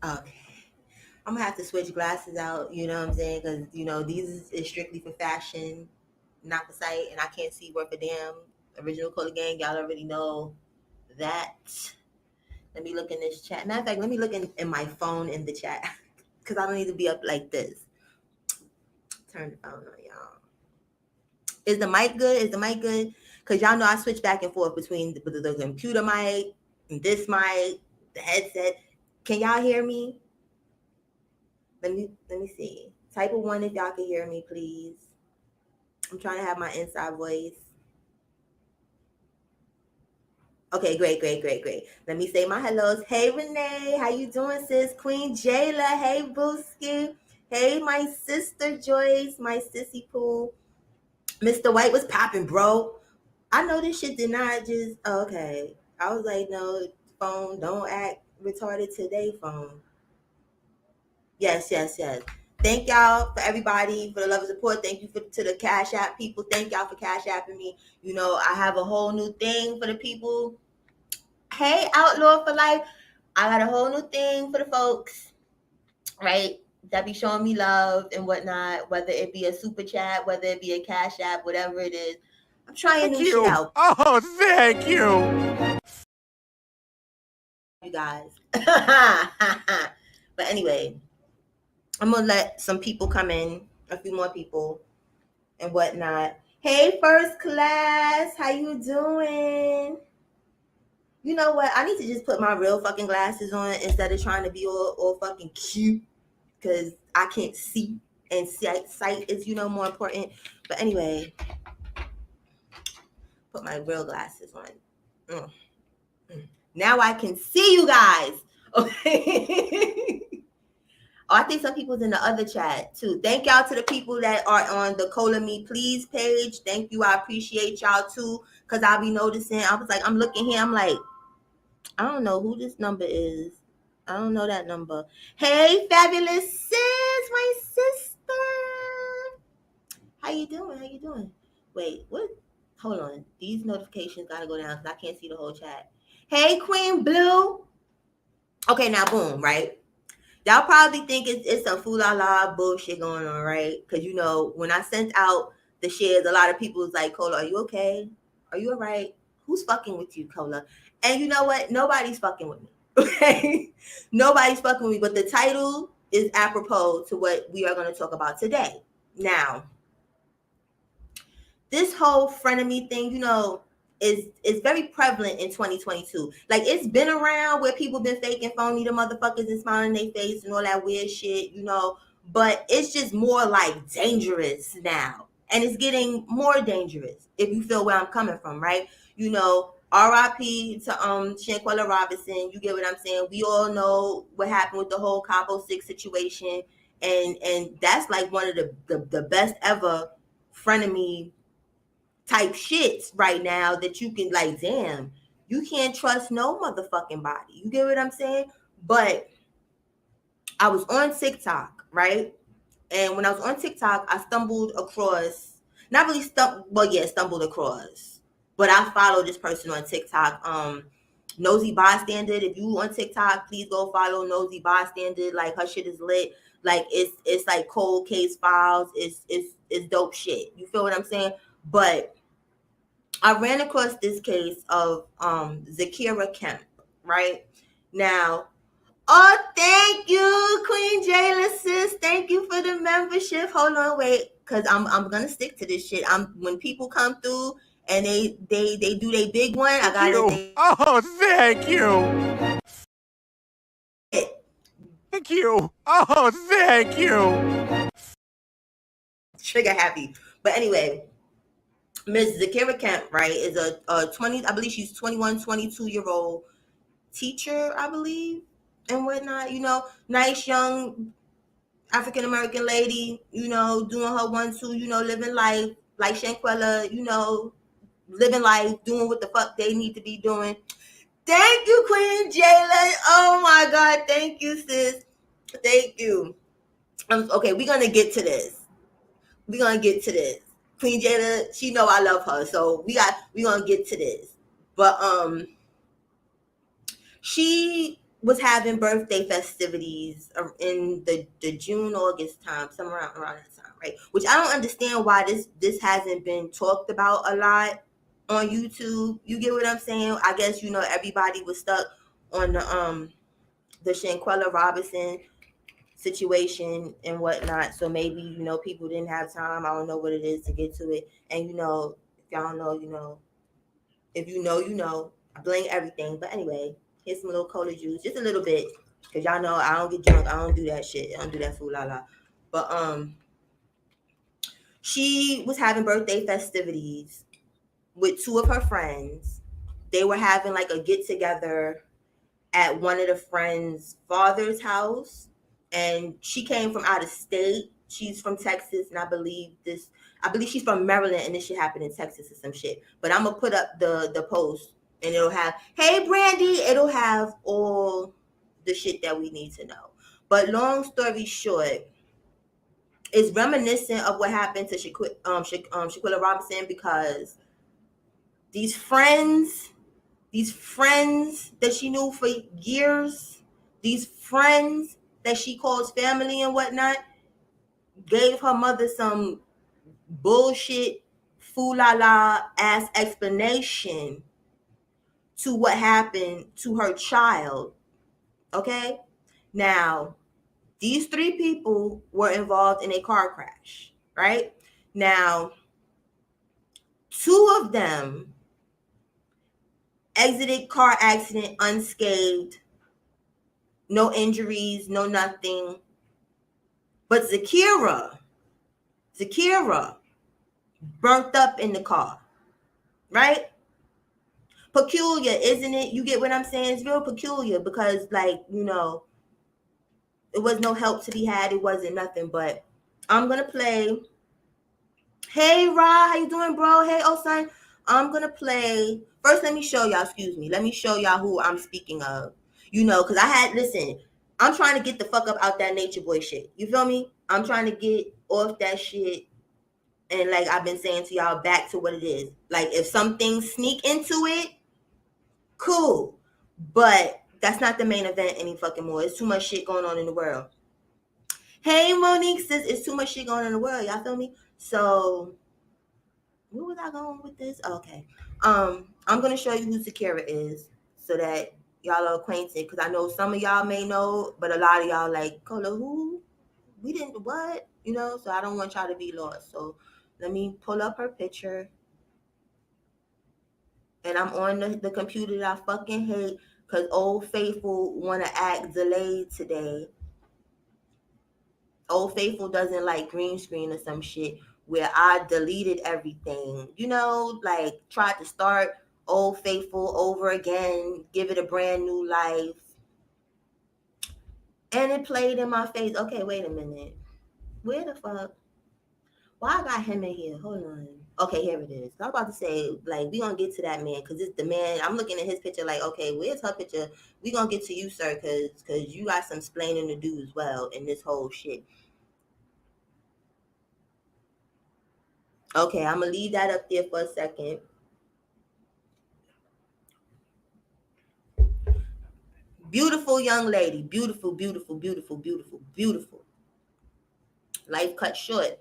Okay. I'm gonna have to switch glasses out, you know what I'm saying? Because, these is strictly for fashion, not for sight, and I can't see worth a damn. Original Color Gang, y'all already know that. Let me look in this chat. Matter of fact, let me look in my phone in the chat because I don't need to be up like this. Turn the phone on, y'all. Is the mic good? Is the mic good? Because y'all know I switch back and forth between the computer mic and this mic, the headset. Can y'all hear me? Let me see. Type of one if y'all can hear me, please. I'm trying to have my inside voice. Okay, great. Let me say my hellos. Hey, Renee. How you doing, sis? Queen Jayla. Hey, Booski. Hey, my sister Joyce. My sissy poo. Mr. White was popping, bro. I know this shit did not just... Okay. I was like, no, phone, don't act retarded today, phone. Yes. Thank y'all for everybody, for the love and support. Thank you to the Cash App people. Thank y'all for Cash Apping me. I have a whole new thing for the people. Hey, Outlaw for Life. I got a whole new thing for the folks, right? That be showing me love and whatnot, whether it be a super chat, whether it be a Cash App, whatever it is. I'm trying new shit out. Oh, thank you. You guys. But anyway, I'm going to let some people come in, a few more people and whatnot. Hey, first class. How you doing? You know what? I need to just put my real fucking glasses on instead of trying to be all fucking cute because I can't see and sight is, more important. But anyway, put my real glasses on. Now I can see you guys. Okay. Oh, I think some people's in the other chat too. Thank y'all to the people that are on the Cola Me Please page. Thank you. I appreciate y'all too. Cause I'll be noticing. I was like, I'm looking here. I'm like, I don't know who this number is. I don't know that number. Hey, fabulous sis, my sister. How you doing? Wait, what? Hold on. These notifications gotta go down because I can't see the whole chat. Hey, Queen Blue. Okay, now boom, right? Y'all probably think it's some fool-la-la bullshit going on, right? Because, when I sent out the shares, a lot of people was like, Cola, are you okay? Are you all right? Who's fucking with you, Cola? And you know what? Nobody's fucking with me, okay? Nobody's fucking with me, but the title is apropos to what we are going to talk about today. Now, this whole frenemy thing, is very prevalent in 2022. Like, it's been around where people been faking phony the motherfuckers and smiling their face and all that weird shit, but it's just more like dangerous now. And it's getting more dangerous, if you feel where I'm coming from, right? R.I.P. to Shanquella Robinson. You get what I'm saying? We all know what happened with the whole Cabo 6 situation. And that's like one of the best ever frenemy type shits right now that you can, like, damn, you can't trust no motherfucking body. You get what I'm saying? But I was on TikTok, right? And when I was on TikTok, I stumbled across, not really stumbled across, but I followed this person on TikTok, Nosy Bystander. If you on TikTok, please go follow Nosy Bystander. Like, her shit is lit. Like, it's like cold case files. It's dope shit. You feel what I'm saying? But I ran across this case of Zakira Kemp, right? Now, oh, thank you, Queen Jayla, sis. Thank you for the membership. Hold on, wait, because I'm gonna stick to this shit. When people come through and they do their big one, I gotta. Oh, thank you. Thank you. Oh, thank you. Trigger happy. But anyway, Miss Zakira Kemp, right, is a 20, I believe she's 21, 22-year-old teacher, I believe, and whatnot. Nice young African American lady, doing her 1-2, living life like Shanquella, living life, doing what the fuck they need to be doing. Thank you, Queen Jayla. Oh my God, thank you, sis. Thank you. Okay, we're gonna get to this. Queen Jayla, she know I love her, so we gonna get to this. But she was having birthday festivities in the June, August time, somewhere around that time, right? Which I don't understand why this hasn't been talked about a lot on YouTube. You get what I'm saying? I guess everybody was stuck on the Shanquella Robinson situation and whatnot. So maybe people didn't have time. I don't know what it is to get to it. And if y'all don't know, if you know. I blame everything. But anyway, here's some little cola juice, just a little bit, cause y'all know I don't get drunk. I don't do that shit. I don't do that fool la la. But she was having birthday festivities with two of her friends. They were having like a get together at one of the friends' father's house, and she came from out of state. She's from Texas, and I believe she's from Maryland, and this shit happened in Texas or some shit. But I'm gonna put up the post, and it'll have, "Hey Brandy," it'll have all the shit that we need to know. But long story short, it's reminiscent of what happened to Shaquilla Robinson, because these friends that she knew for years, these friends that she calls family and whatnot, gave her mother some bullshit, fool-la-la ass explanation to what happened to her child. Okay? Now, these three people were involved in a car crash, right? Now, two of them exited car accident unscathed, no injuries, no nothing. But Zakira burnt up in the car, right? Peculiar, isn't it? You get what I'm saying? It's real peculiar because, it was no help to be had. It wasn't nothing. But I'm gonna play. Hey, Ra, how you doing, bro? Hey, oh son, I'm gonna play. First, let me show y'all. Excuse me. Let me show y'all who I'm speaking of. Because listen. I'm trying to get the fuck up out that nature boy shit. You feel me? I'm trying to get off that shit. And like I've been saying to y'all, back to what it is. Like, if some things sneak into it, cool. But that's not the main event any fucking more. It's too much shit going on in the world. Hey, Monique says it's too much shit going on in the world. Y'all feel me? So, where was I going with this? Okay. I'm going to show you who Zakira is so that y'all are acquainted. Because I know some of y'all may know, but a lot of y'all like, Cola, who? We didn't, what? So I don't want y'all to be lost. So, let me pull up her picture. And I'm on the computer that I fucking hate because Old Faithful want to act delayed today. Old Faithful doesn't like green screen or some shit where I deleted everything. Like tried to start Old Faithful over again, give it a brand new life. And it played in my face. Okay, wait a minute. Where the fuck? Why I got him in here? Hold on. Okay, here it is. I was about to say, like, we gonna get to that man because it's the man. I'm looking at his picture like, okay, where's her picture? We gonna get to you, sir, because you got some splaining to do as well in this whole shit. Okay, I'm gonna leave that up there for a second. Beautiful young lady. Beautiful, beautiful, beautiful, beautiful, beautiful. Life cut short.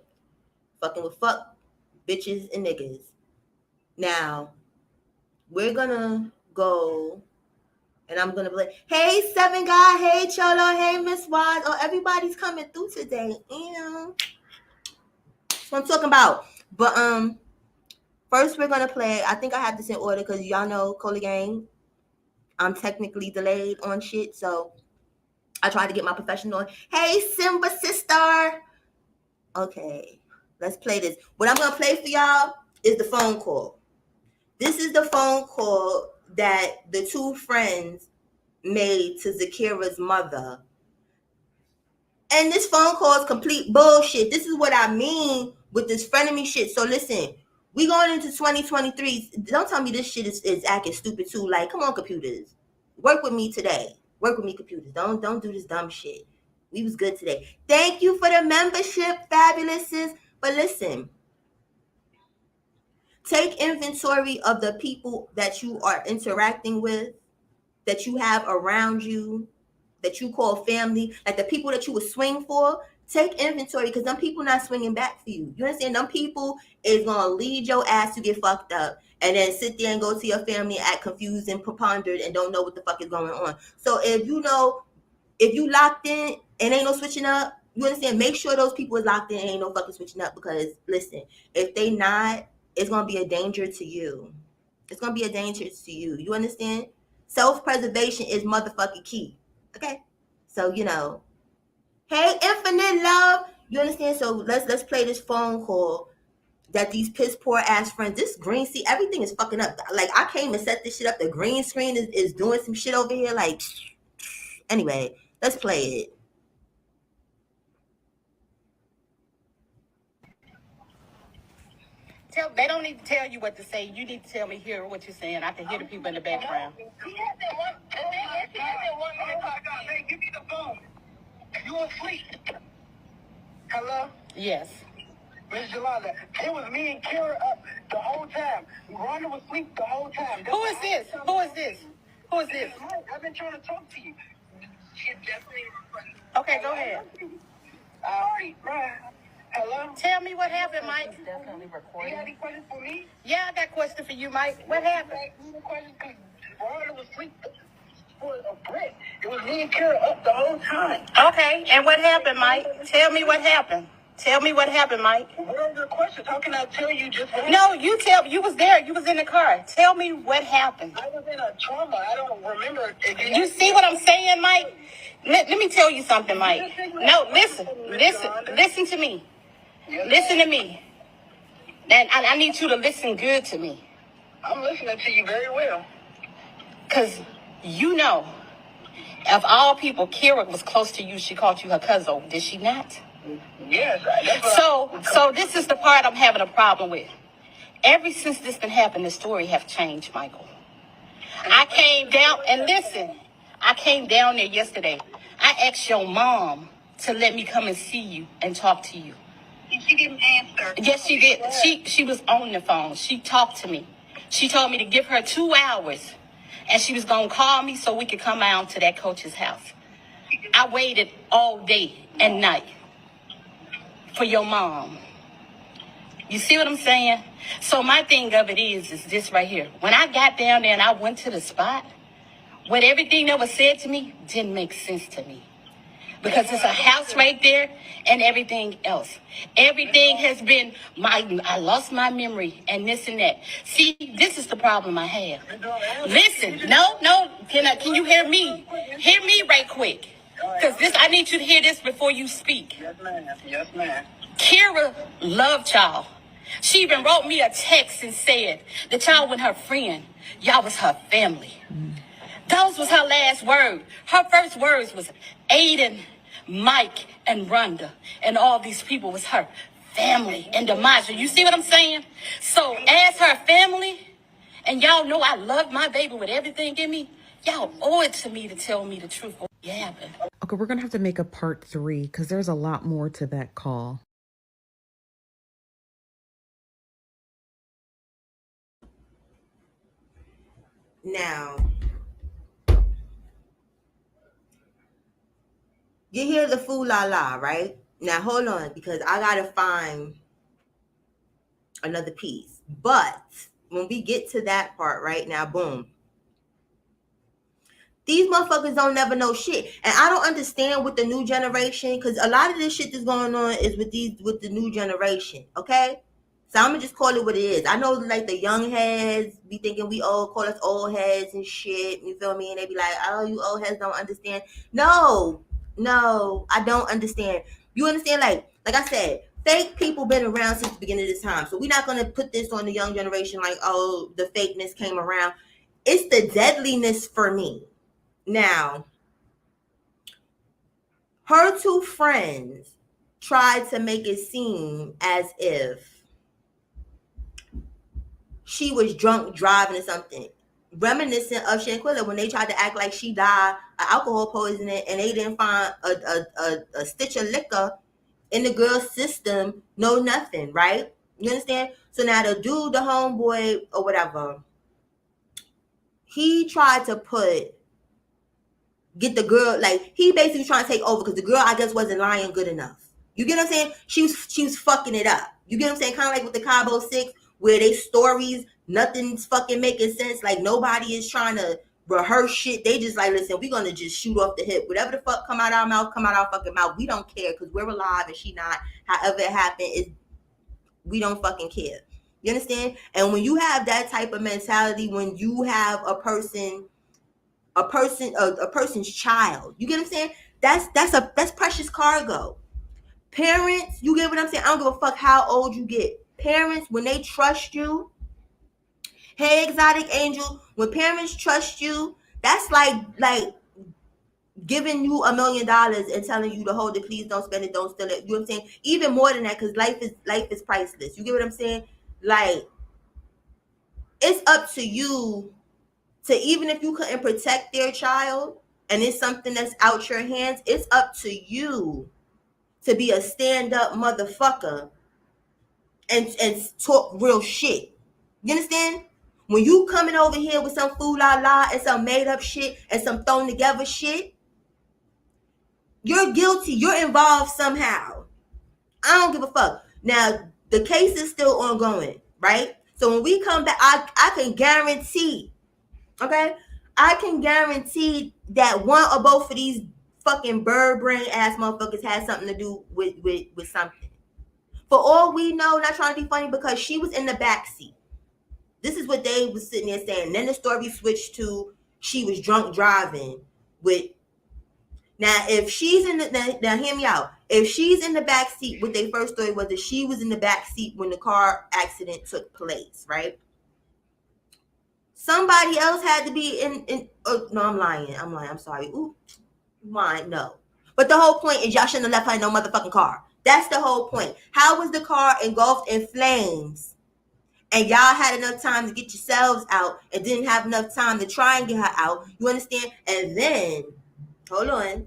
Fucking with fuck bitches and niggas. Now, we're gonna go. And I'm gonna be like, hey, Seven Guy, hey, Cholo, hey, Miss Wise. Oh, everybody's coming through today. That's what I'm talking about. But first we're gonna play. I think I have this in order because y'all know Cola Gang. I'm technically delayed on shit, so I tried to get my professional on. Hey, Simba sister. Okay, let's play this. What I'm gonna play for y'all is the phone call. This is the phone call that the two friends made to Zakira's mother. And this phone call is complete bullshit. This is what I mean with this frenemy shit. So listen, we going into 2023. Don't tell me this shit is acting stupid too. Like, come on, computers. Work with me today. Work with me, computers. Don't do this dumb shit. We was good today. Thank you for the membership, fabulous sis. But listen, take inventory of the people that you are interacting with, that you have around you. that you call family, like the people that you would swing for, take inventory, because them people not swinging back for you. You understand? Them people is gonna lead your ass to get fucked up, and then sit there and go to your family, act confused and prepondered, and don't know what the fuck is going on. So if you locked in and ain't no switching up, you understand? Make sure those people is locked in and ain't no fucking switching up, because listen, if they not, it's gonna be a danger to you. It's gonna be a danger to you. You understand? Self-preservation is motherfucking key. Okay? So, hey, infinite love. You understand? So let's play this phone call that these piss poor ass friends, this green, see, everything is fucking up. Like, I came and set this shit up. The green screen is doing some shit over here. Like, anyway, let's play it. They don't need to tell you what to say. You need to tell me here what you're saying. I can hear the people in the background. Give me the phone. You asleep? Hello? Yes. Miss Yolanda, it was me and Kira up the whole time. Rhonda was asleep the whole time. Who is this? Who is this? Who is this? I've been trying to talk to you. She's definitely recording. Okay, go ahead. Hello? Tell me what happened, Mike. Definitely recording. You got any questions for me? Yeah, I got a question for you, Mike. What happened? Rhonda was asleep for a break. It was me and Kira up the whole time. Okay, and what happened, Mike? Tell me what happened. Tell me what happened, Mike. What are your questions? How can I tell you just what No, you tell. You was there. You was in the car. Tell me what happened. I was in a trauma. I don't remember. You see what I'm saying, Mike? Let me tell you something, Mike. No, listen to me. Listen to me. And I need you to listen good to me. I'm listening to you very well. Because of all people, Kira was close to you. She called you her cousin. Did she not? Yes. So this is the part I'm having a problem with. Ever since this been happening, the story have changed, Michael. I came down, and listen, I came down there yesterday. I asked your mom to let me come and see you and talk to you. She didn't answer. Yes, she did. She was on the phone. She talked to me. She told me to give her 2 hours, and she was going to call me so we could come out to that coach's house. I waited all day and night for your mom. You see what I'm saying? So my thing of it is this right here. When I got down there and I went to the spot, what everything that was said to me didn't make sense to me. Because it's a house right there and everything else. Everything has been I lost my memory and this and that. See, this is the problem I have. Listen, no, can you hear me? Hear me right quick. Because I need you to hear this before you speak. Yes, ma'am. Kira loved y'all. She even wrote me a text and said that y'all with her friend, y'all was her family. Those was her last word. Her first words was Aiden, Mike, and Rhonda. And all these people was her family and Demaja. You see what I'm saying? So as her family, and y'all know I love my baby with everything in me, y'all owe it to me to tell me the truth. What happened? Okay, we're going to have to make a part 3 because there's a lot more to that call. Now, you hear the foo la la, right? Now, hold on, because I got to find another piece. But when we get to that part right now, boom. These motherfuckers don't never know shit. And I don't understand with the new generation, because a lot of this shit that's going on is with the new generation, okay? So I'm gonna just call it what it is. I know like the young heads be thinking we old, call us old heads and shit. You feel me? And they be like, oh, you old heads don't understand. No, I don't understand. You understand? Like I said, fake people been around since the beginning of this time. So we're not gonna put this on the young generation like, oh, the fakeness came around. It's the deadliness for me. Now, her two friends tried to make it seem as if she was drunk driving or something, reminiscent of Shanquilla when they tried to act like she died of alcohol poisoning and they didn't find a stitch of liquor in the girl's system, no nothing, right? You understand? So now the dude, the homeboy or whatever, he tried to put get the girl, like, he basically trying to take over because the girl, I guess, wasn't lying good enough. You get what I'm saying? She was fucking it up. You get what I'm saying? Kind of like with the Cabo 6, where they stories, nothing's fucking making sense. Like, nobody is trying to rehearse shit. They just like, listen, we're going to just shoot off the hip. Whatever the fuck come out our mouth, come out our fucking mouth. We don't care because we're alive and she not. However it happened, we don't fucking care. You understand? And when you have that type of mentality, when you have a person's child, you get what I'm saying? That's precious cargo. Parents, you get what I'm saying? I don't give a fuck how old you get. Parents, when they trust you, hey, Exotic Angel, when parents trust you, that's like giving you $1 million and telling you to hold it, please don't spend it, don't steal it. You know what I'm saying? Even more than that, because life is priceless. You get what I'm saying? Like, it's up to you to, even if you couldn't protect their child and it's something that's out your hands, it's up to you to be a stand-up motherfucker and talk real shit. You understand? When you coming over here with some fool la la and some made up shit and some thrown together shit, you're guilty. You're involved somehow. I don't give a fuck. Now, the case is still ongoing, right? So when we come back, I can guarantee, okay? I can guarantee that one or both of these fucking bird brain ass motherfuckers had something to do with something. For all we know, not trying to be funny, because she was in the backseat. This is what they was sitting there saying. Then the story switched to she was drunk driving with. Now, if she's in the, now hear me out. If she's in the back seat, what their first story was that she was in the back seat when the car accident took place, right? Somebody else had to be in oh, no, I'm lying. I'm sorry. Ooh, mine, no. But the whole point is y'all shouldn't have left her in no motherfucking car. That's the whole point. How was the car engulfed in flames? And y'all had enough time to get yourselves out and didn't have enough time to try and get her out. You understand? And then, hold on,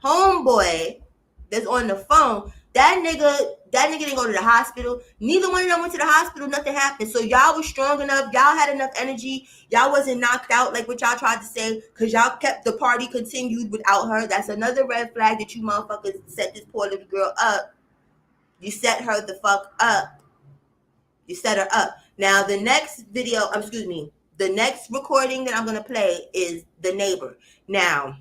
homeboy that's on the phone, that nigga didn't go to the hospital. Neither one of them went to the hospital. Nothing happened. So y'all was strong enough. Y'all had enough energy. Y'all wasn't knocked out like what y'all tried to say, because y'all kept the party continued without her. That's another red flag that you motherfuckers set this poor little girl up. You set her the fuck up. You set her up. Now, the next the next recording that I'm going to play is the neighbor. Now,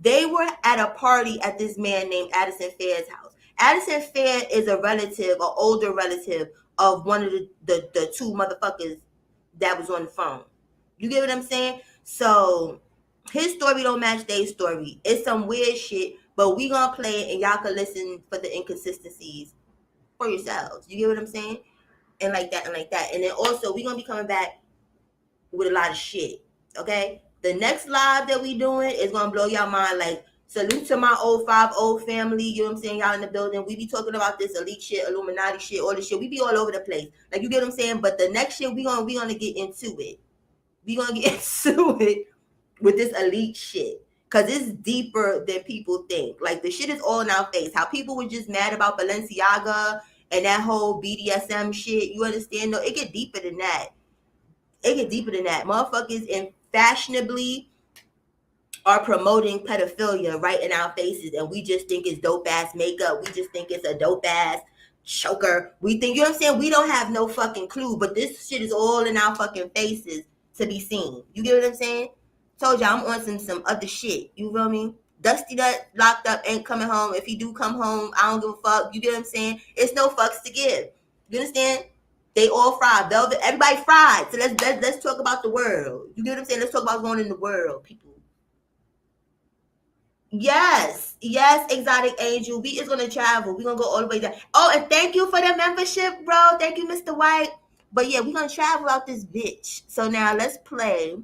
they were at a party at this man named Addison Fair's house. Addison Fair is a relative, an older relative of one of the two motherfuckers that was on the phone. You get what I'm saying? So, his story don't match their story. It's some weird shit, but we going to play it and y'all can listen for the inconsistencies for yourselves. You get what I'm saying? And like that, and like that. And then also, we're going to be coming back with a lot of shit, okay? The next live that we doing is going to blow y'all mind. Like, salute to my 05 family, you know what I'm saying? Y'all in the building. We be talking about this elite shit, Illuminati shit, all this shit. We be all over the place. Like, you get what I'm saying? But the next shit, we gonna get into it. We gonna get into it with this elite shit. Because it's deeper than people think. Like, the shit is all in our face. How people were just mad about Balenciaga and that whole BDSM shit, you understand? No, it get deeper than that. It get deeper than that. Motherfuckers in fashionably are promoting pedophilia right in our faces, and we just think it's dope ass makeup. We just think it's a dope ass choker. We think, you know what I'm saying? We don't have no fucking clue, but this shit is all in our fucking faces to be seen. You get what I'm saying? Told y'all I'm on some other shit. You feel me? Dusty that locked up ain't coming home. If he do come home, I don't give a fuck. You get what I'm saying? It's no fucks to give. You understand? They all fried. Velvet, everybody fried. So let's talk about the world. You get what I'm saying? Let's talk about going in the world, people. Yes, Exotic Angel. We is gonna travel. We're gonna go all the way down. Oh, and thank you for the membership, bro. Thank you, Mr. White. But yeah, we're gonna travel out this bitch. So now let's play.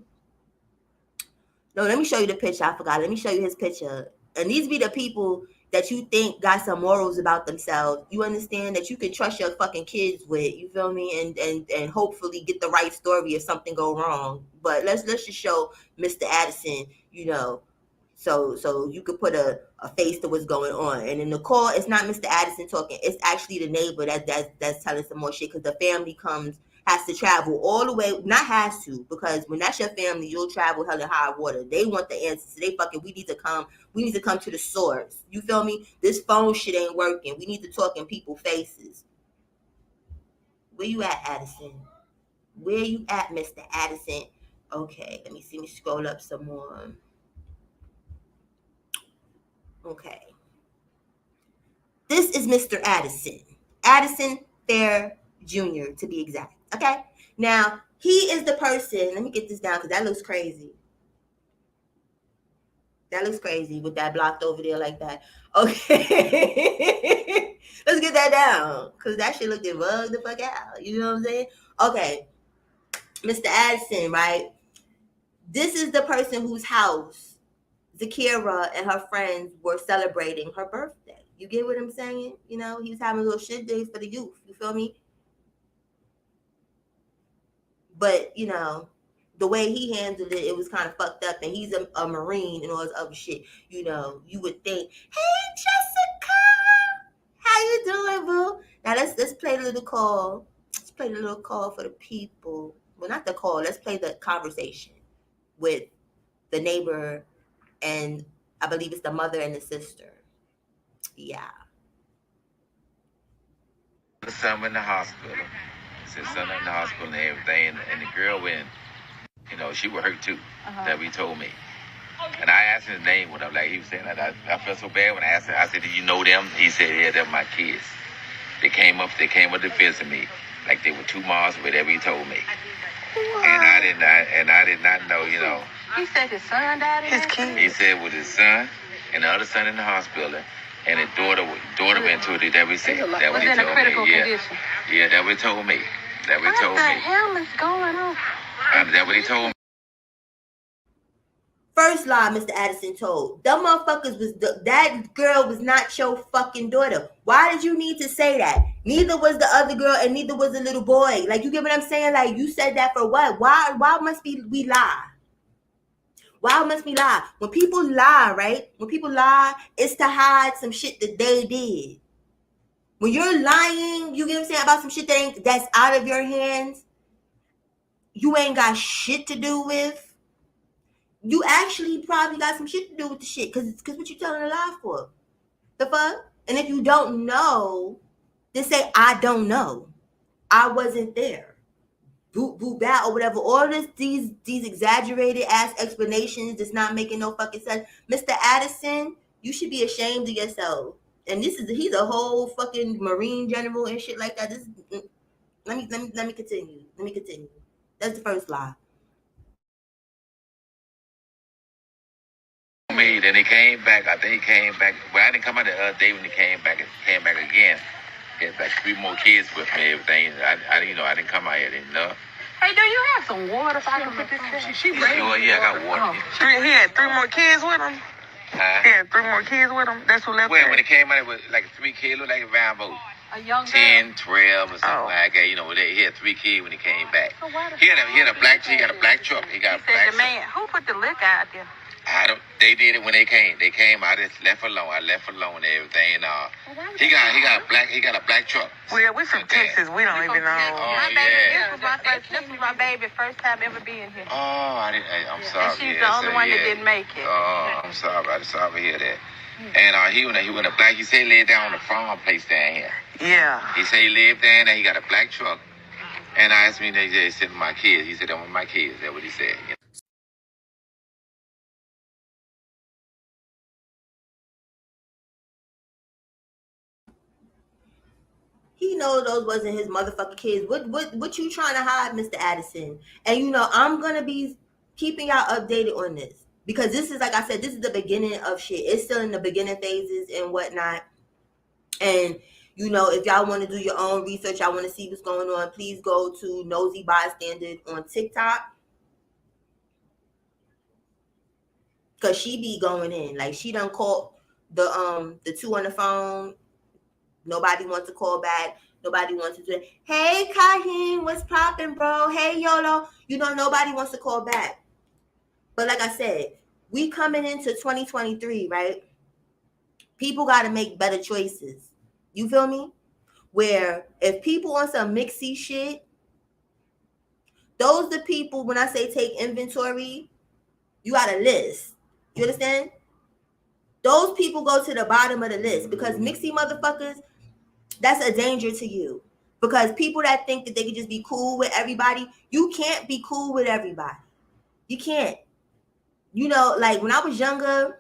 No, let me show you the picture. I forgot. Let me show you his picture. And these be the people that you think got some morals about themselves. You understand that you can trust your fucking kids with. You feel me? And hopefully get the right story if something go wrong. But let's just show Mr. Addison, you know, so you could put a face to what's going on. And in the call, it's not Mr. Addison talking. It's actually the neighbor that's telling some more shit, because the family comes has to travel all the way, not has to, because when that's your family, you'll travel hell and high water. They want the answers. They fucking, we need to come to the source. You feel me? This phone shit ain't working. We need to talk in people's faces. Where you at, Addison? Where you at, Mr. Addison? Okay, let me see. Let me scroll up some more. Okay. This is Mr. Addison. Addison Fair Jr., to be exact. Okay? Now, he is the person. Let me get this down because that looks crazy. That looks crazy with that blocked over there like that. Okay. Let's get that down because that shit looked bugged the fuck out. You know what I'm saying? Okay. Mr. Addison, right? This is the person whose house Zakira and her friends were celebrating her birthday. You get what I'm saying? You know, he was having a little shit day for the youth. You feel me? But, you know, the way he handled it, it was kind of fucked up. And he's a Marine and all this other shit. You know, you would think, hey, Jessica, how you doing, boo? Now, let's play the little call. Let's play the little call for the people. Well, not the call. Let's play the conversation with the neighbor and I believe it's the mother and the sister. Yeah. The son in the hospital. His son in the hospital and everything. And the girl went, you know, she was hurt too. That he told me. And I asked him his name when he was saying that. I felt so bad when I asked him. I said, "Do you know them?" He said, "Yeah, they're my kids. They came up to visit me. Like they were 2 miles, whatever he told me." Wow. And I did not know, you know. He said his son died in his kid. He said with his son and the other son in the hospital, and his daughter went to it. That we said. That what he told me. Yeah, that what he told me. That what he told me. What the hell is going on? That what he told me. First lie Mr. Addison told. Them motherfuckers that girl was not your fucking daughter. Why did you need to say that? Neither was the other girl and neither was the little boy. Like, you get what I'm saying? Like, you said that for what? Why must we lie? Why must we lie? When people lie, right? When people lie, it's to hide some shit that they did. When you're lying, you get what I'm saying, about some shit that's out of your hands, you ain't got shit to do with. You actually probably got some shit to do with the shit, because what you telling a lie for? The fuck? And if you don't know, just say, I don't know. I wasn't there. Boop, boop, bow, or whatever. All these exaggerated ass explanations that's not making no fucking sense. Mr. Addison, you should be ashamed of yourself. And he's a whole fucking Marine general and shit like that. Let me continue. Let me continue. That's the first lie. Then he came back. I think he came back. Well, I didn't come out the other day when he came back again. He had like 3 more kids with me. Everything. I didn't come out here. Didn't know. Hey, do you have some water so I can put this? She yeah, I got water. He had 3 more kids with him. He had 3 more kids with him. That's who left. Well, when he came out, it was like 3 kids, looked like a van boat. A young 10, 12, or something like that. You know, he had 3 kids when he came back. So he had a black truck. He got a black truck. Man, who put the liquor out there? They did it when they came. They came. I just left alone. I left alone and everything. He got a black truck. Well, we from Texas. We don't even know. Oh, yeah. This was my baby first time ever being here. Oh, I'm sorry. And she's the only one that didn't make it. Oh, I'm sorry. I'm sorry to hear that. And he went a black. He said he lived down on the farm place down here. Yeah. He said he lived down there. He got a black truck. And I asked me, they said my kids. He said they were my kids. That's what he said. You know? He knows those wasn't his motherfucking kids. What you trying to hide, Mr. Addison? And you know, I'm gonna be keeping y'all updated on this, because this is, like I said, this is the beginning of shit. It's still in the beginning phases and whatnot. And you know, if y'all want to do your own research, y'all want to see what's going on, please go to Nosy Bystander on TikTok, because she be going in. Like, she done called the 2 on the phone. Nobody wants to call back. Nobody wants to do it. Hey, Kaheem, what's poppin', bro? Hey, YOLO. You know, nobody wants to call back. But like I said, we coming into 2023, right? People got to make better choices. You feel me? Where if people on some mixy shit, Those the people, when I say take inventory, you got a list. You understand? Those people go to the bottom of the list because mixy motherfuckers, that's a danger to you. Because people that think that they can just be cool with everybody, you can't be cool with everybody. You can't. You know, like when I was younger,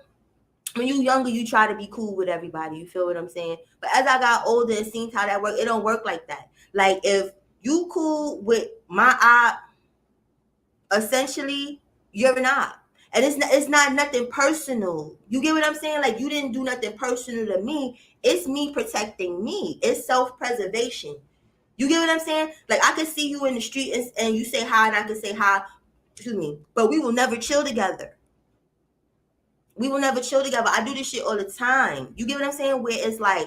when you younger, you try to be cool with everybody. You feel what I'm saying? But as I got older and seen how that work, it don't work like that. Like if you cool with my op, essentially, you're an op. And it's not nothing personal. You get what I'm saying? Like you didn't do nothing personal to me. It's me protecting me. It's self-preservation. You get what I'm saying? Like I could see you in the street and you say hi and I could say hi, excuse me, but we will never chill together. We will never chill together. I do this shit all the time. You get what I'm saying? Where it's like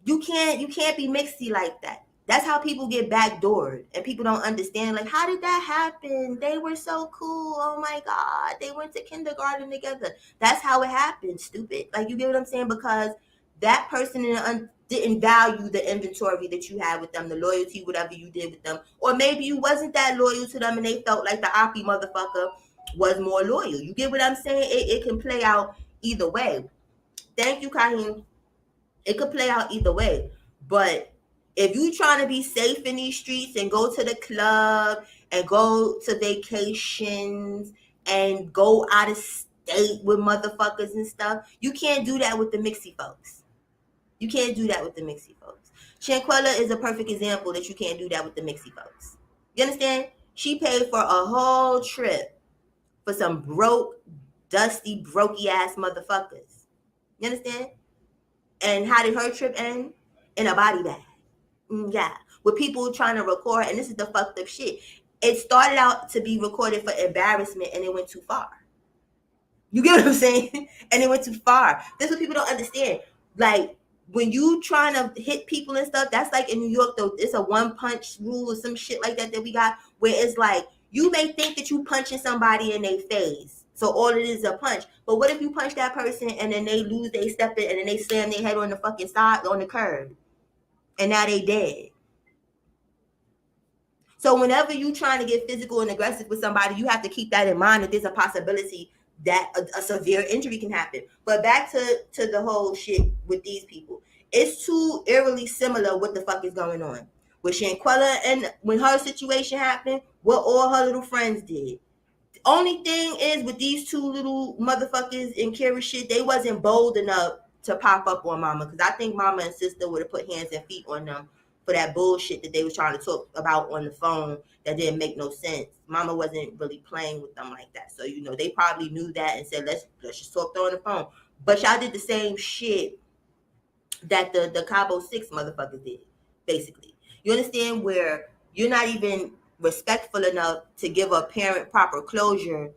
you can't be mixy like that. That's how people get backdoored and people don't understand. Like, how did that happen? They were so cool. Oh my God. They went to kindergarten together. That's how it happened, stupid. Like, you get what I'm saying? Because that person didn't value the inventory that you had with them, the loyalty, whatever you did with them. Or maybe you wasn't that loyal to them and they felt like the oppie motherfucker was more loyal. You get what I'm saying? It can play out either way. Thank you, Kahim. It could play out either way. But if you trying to be safe in these streets and go to the club and go to vacations and go out of state with motherfuckers and stuff, you can't do that with the mixy folks. You can't do that with the mixy folks. Shanquella is a perfect example that you can't do that with the mixy folks. You understand? She paid for a whole trip for some broke, dusty, brokey ass motherfuckers. You understand? And how did her trip end? In a body bag. Yeah. With people trying to record, and this is the fucked up shit. It started out to be recorded for embarrassment and it went too far. You get what I'm saying? And it went too far. That's what people don't understand. Like, when you trying to hit people and stuff, that's like in New York, though, it's a one punch rule or some shit like that we got, where it's like, you may think that you punching somebody in their face. So all it is a punch. But what if you punch that person and then they lose their step and then they slam their head on the fucking side, on the curb? And now they dead. So whenever you trying to get physical and aggressive with somebody, you have to keep that in mind that there's a possibility that a severe injury can happen. But back to the whole shit with these people. It's too eerily similar what the fuck is going on. With Shanquella and when her situation happened, what all her little friends did. The only thing is with these two little motherfuckers in Kira shit, they wasn't bold enough to pop up on Mama. Because I think Mama and sister would have put hands and feet on them for that bullshit that they was trying to talk about on the phone that didn't make no sense. Mama wasn't really playing with them like that. So, you know, they probably knew that and said, let's just talk on the phone. But y'all did the same shit that the Cabo 6 motherfuckers did, basically. You understand? Where you're not even respectful enough to give a parent proper closure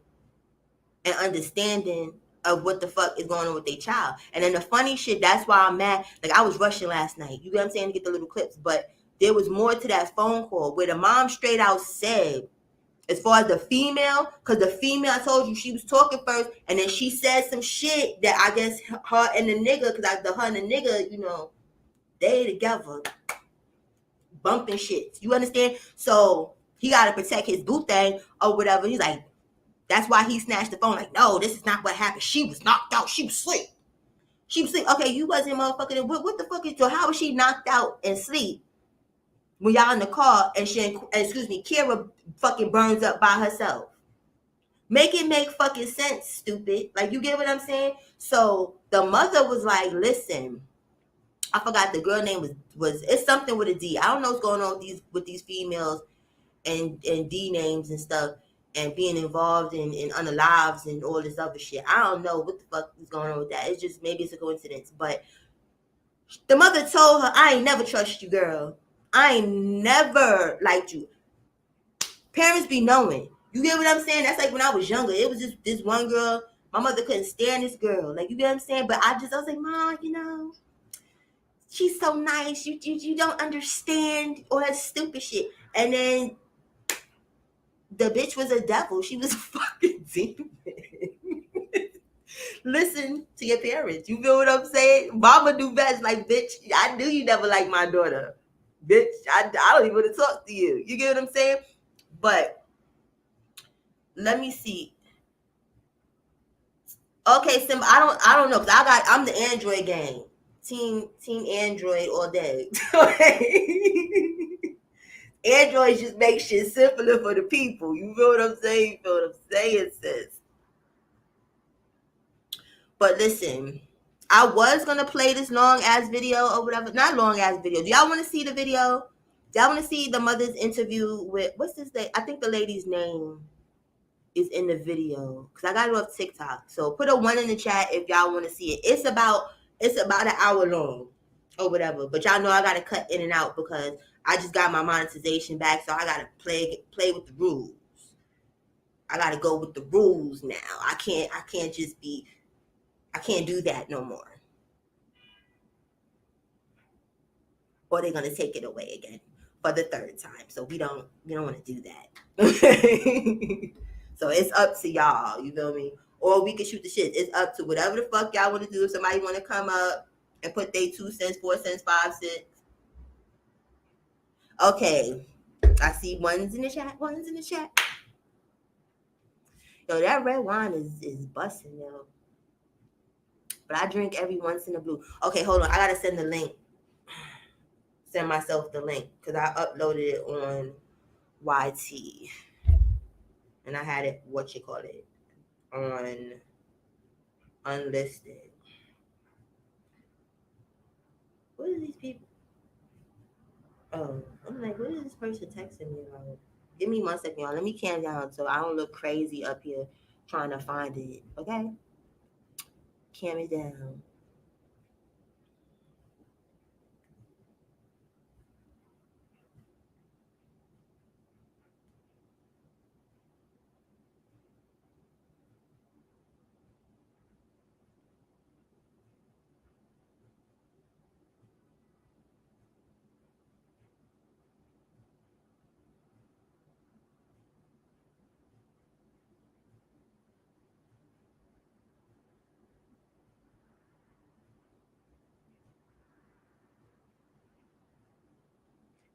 and understanding of what the fuck is going on with their child. And then the funny shit, that's why I'm mad. Like, I was rushing last night. You get what I'm saying? To get the little clips. But there was more to that phone call where the mom straight out said, as far as the female, because the female, I told you, she was talking first, and then she said some shit that I guess her and the nigga, because her and the nigga, you know, they together bumping shit. You understand? So he got to protect his boo thing or whatever. He's like, that's why he snatched the phone. Like, no, this is not what happened. She was knocked out. She was asleep. She was asleep. Okay, you wasn't motherfucking. What the fuck is, so how was she knocked out and sleep when y'all in the car and Kira fucking burns up by herself? Make it make fucking sense, stupid. Like, you get what I'm saying? So the mother was like, listen, I forgot the girl name was it's something with a D. I don't know what's going on with these females and D names and stuff and being involved in unalives and all this other shit. I don't know what the fuck is going on with that. It's just, maybe it's a coincidence. But the mother told her, I ain't never trust you, girl. I ain't never liked you. Parents be knowing. You get what I'm saying? That's like when I was younger. It was just this one girl. My mother couldn't stand this girl. Like, you get what I'm saying? But I was like, Mom, you know, she's so nice. You don't understand all that stupid shit. And then the bitch was a devil. She was a fucking demon. Listen to your parents. You feel what I'm saying? Mama do best. Like, bitch, I knew you never liked my daughter. Bitch, I don't even want to talk to you. You get what I'm saying? But let me see. Okay, Sim, I don't know, because I'm the Android gang. Team Android all day. Android just makes shit simpler for the people. You feel what I'm saying? You feel what I'm saying, sis? But listen, I was gonna play this long ass video or whatever. Not long ass video. Do y'all want to see the video? Do y'all want to see the mother's interview with what's this thing? I think the lady's name is in the video because I got it off TikTok. So put a 1 in the chat if y'all want to see it. It's about an hour long or whatever. But y'all know I gotta cut in and out because I just got my monetization back, so I gotta play with the rules. I gotta go with the rules now. I can't do that no more. Or they're gonna take it away again for the third time. So we don't want to do that. So it's up to y'all, you feel me? Or we can shoot the shit. It's up to whatever the fuck y'all want to do. If somebody want to come up and put their 2 cents, 4 cents, 5 cents. Okay. I see ones in the chat. Yo, that red wine is busting, yo. But I drink every once in a blue. Okay, hold on. I gotta send the link. Send myself the link because I uploaded it on YT. And I had it, on unlisted. What are these people? Oh, I'm like, what is this person texting me about? Give me 1 second, y'all. Let me calm down so I don't look crazy up here trying to find it. Okay? Calm it down.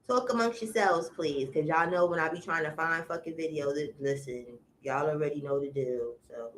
Talk amongst yourselves, please, because y'all know when I be trying to find fucking videos, listen, y'all already know the deal, so.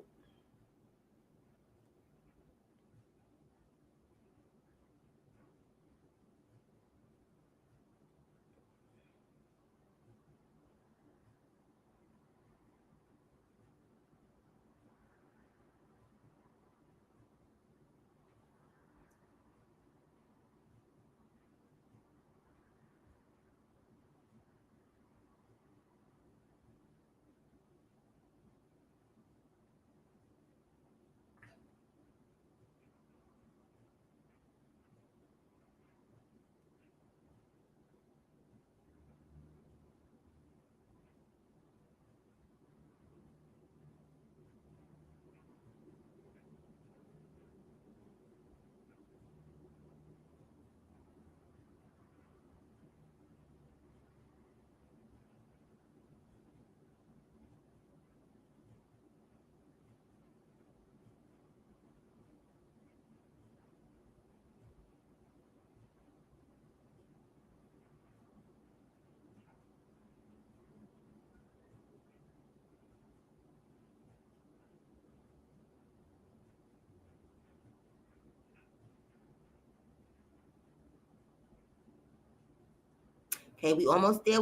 Okay, we almost there.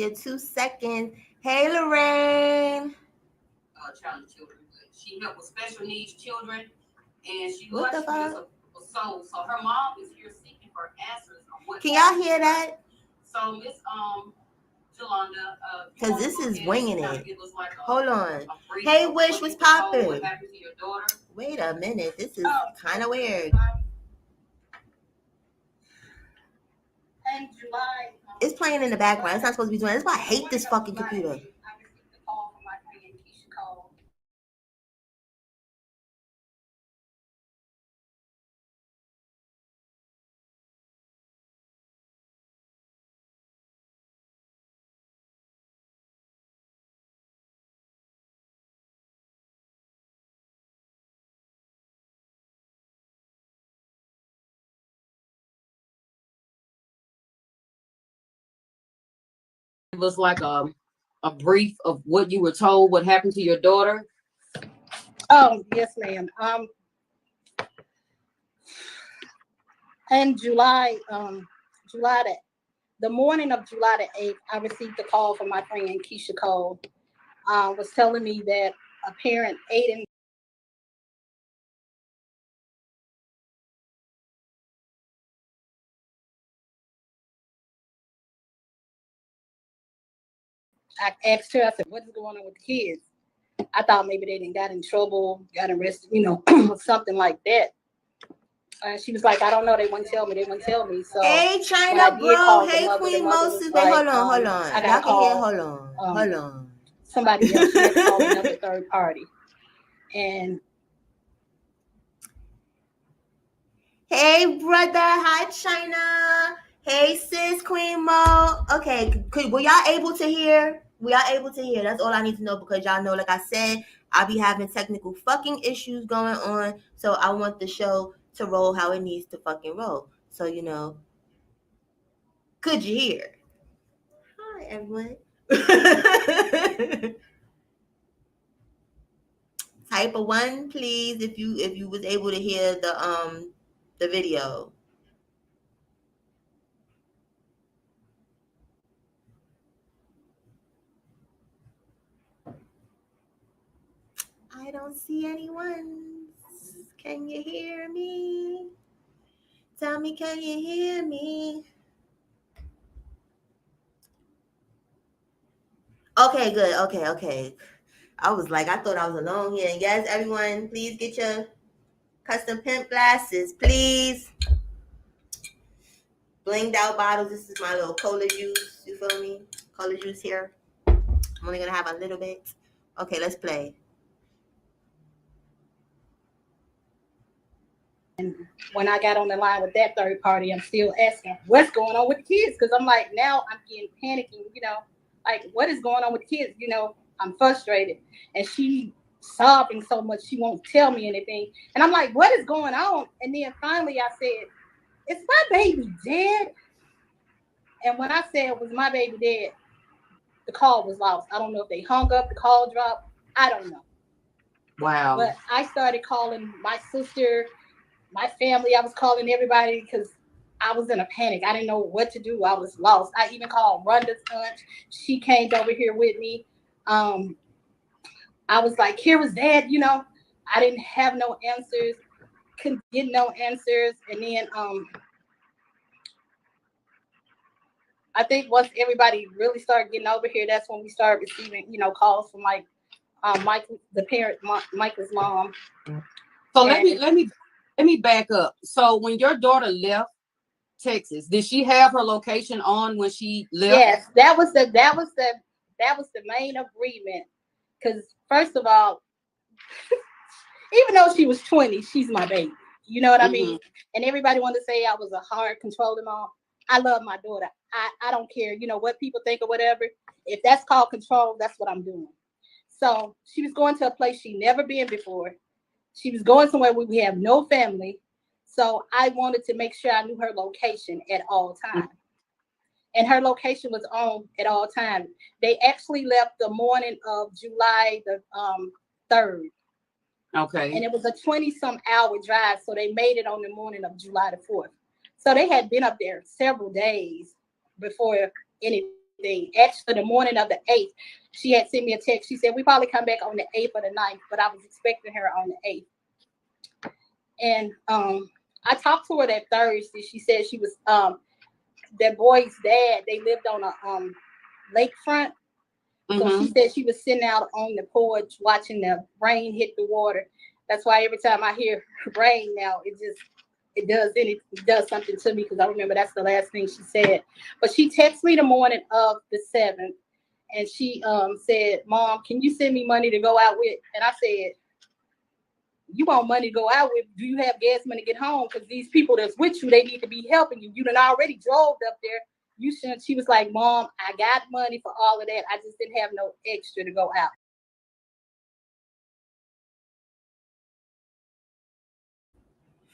2 seconds. Hey, Lorraine. Challenge children. She helped with special needs children, and she What the actually is fuck? a soul. So her mom is here seeking for answers on what. Can y'all hear that? So Miss Jolanda, because this is winging it. Hold on. Hey, Wish, what's popping? What happened to your daughter? Wait a minute. This is kind of weird. In July. It's playing in the background. It's not supposed to be doing. That's why I hate this fucking computer. I received a call from my friend Keisha Cole. It was like a brief of what you were told, what happened to your daughter? Oh, yes, ma'am. In July, the morning of July the 8th, I received a call from my friend Keisha Cole, was telling me that a parent, Aiden, I asked her, I said, what is going on with the kids? I thought maybe they didn't got in trouble, got arrested, something like that. She was like, I don't know. They wouldn't tell me. So hey, China, bro. Hey, Queen Moses. Wait, hold on. I got Y'all can hear. call. Hold on. Somebody else. She had to call another third party. And hey, brother. Hi, China. Hey, sis, Queen Mo. Okay, were y'all able to hear? We are able to hear. That's all I need to know, because y'all know, like I said, I be having technical fucking issues going on. So I want the show to roll how it needs to fucking roll. So, could you hear? Hi, everyone. Type a 1, please, if you was able to hear the video. I don't see anyone. Can you hear me? Tell me, can you hear me? Okay, good. Okay. I was like, I thought I was alone here. And yes, everyone, please get your custom pimp glasses, please. Blinged out bottles. This is my little cola juice. You feel me? Cola juice here. I'm only gonna have a little bit. Okay, let's play. when I got on the line with that third party, I'm still asking what's going on with the kids, because I'm like, now I'm getting panicking, like what is going on with the kids? I'm frustrated, and she sobbing so much she won't tell me anything, and I'm like, what is going on? And then finally I said, is my baby dead? And when I said it was my baby dead, the call was lost. I don't know if they hung up, the call dropped. I don't know. Wow. But I started calling my sister, my family. I was calling everybody because I was in a panic. I didn't know what to do. I was lost. I even called Rhonda's aunt. She came over here with me. I was like, here was dad, I didn't have no answers, couldn't get no answers. And then I think once everybody really started getting over here, that's when we started receiving, calls from like Michael, the parent, Michael's mom. So let me back up. So when your daughter left Texas, did she have her location on when she left? Yes, that was the main agreement. Because first of all, even though she was 20, she's my baby. You know what I mean? And everybody wanted to say I was a hard controlling mom. I love my daughter. I don't care, what people think or whatever. If that's called control, that's what I'm doing. So she was going to a place she never been before. She was going somewhere where we have no family. So I wanted to make sure I knew her location at all times. And her location was on at all times. They actually left the morning of July the 3rd. Okay. And it was a 20-some hour drive. So they made it on the morning of July the 4th. So they had been up there several days before anything. Actually, the morning of the 8th, she had sent me a text. She said, we probably come back on the 8th or the 9th, but I was expecting her on the 8th. And I talked to her that Thursday. She said she was, that boy's dad, they lived on a lakefront. So she said she was sitting out on the porch watching the rain hit the water. That's why every time I hear rain now, it does something to me, because I remember that's the last thing she said. But she texted me the morning of the 7th, and she said, Mom, can you send me money to go out with? And I said, you want money to go out with? Do you have gas money to get home? Because these people that's with you, they need to be helping you. You done already drove up there. You shouldn't. She was like, Mom, I got money for all of that. I just didn't have no extra to go out.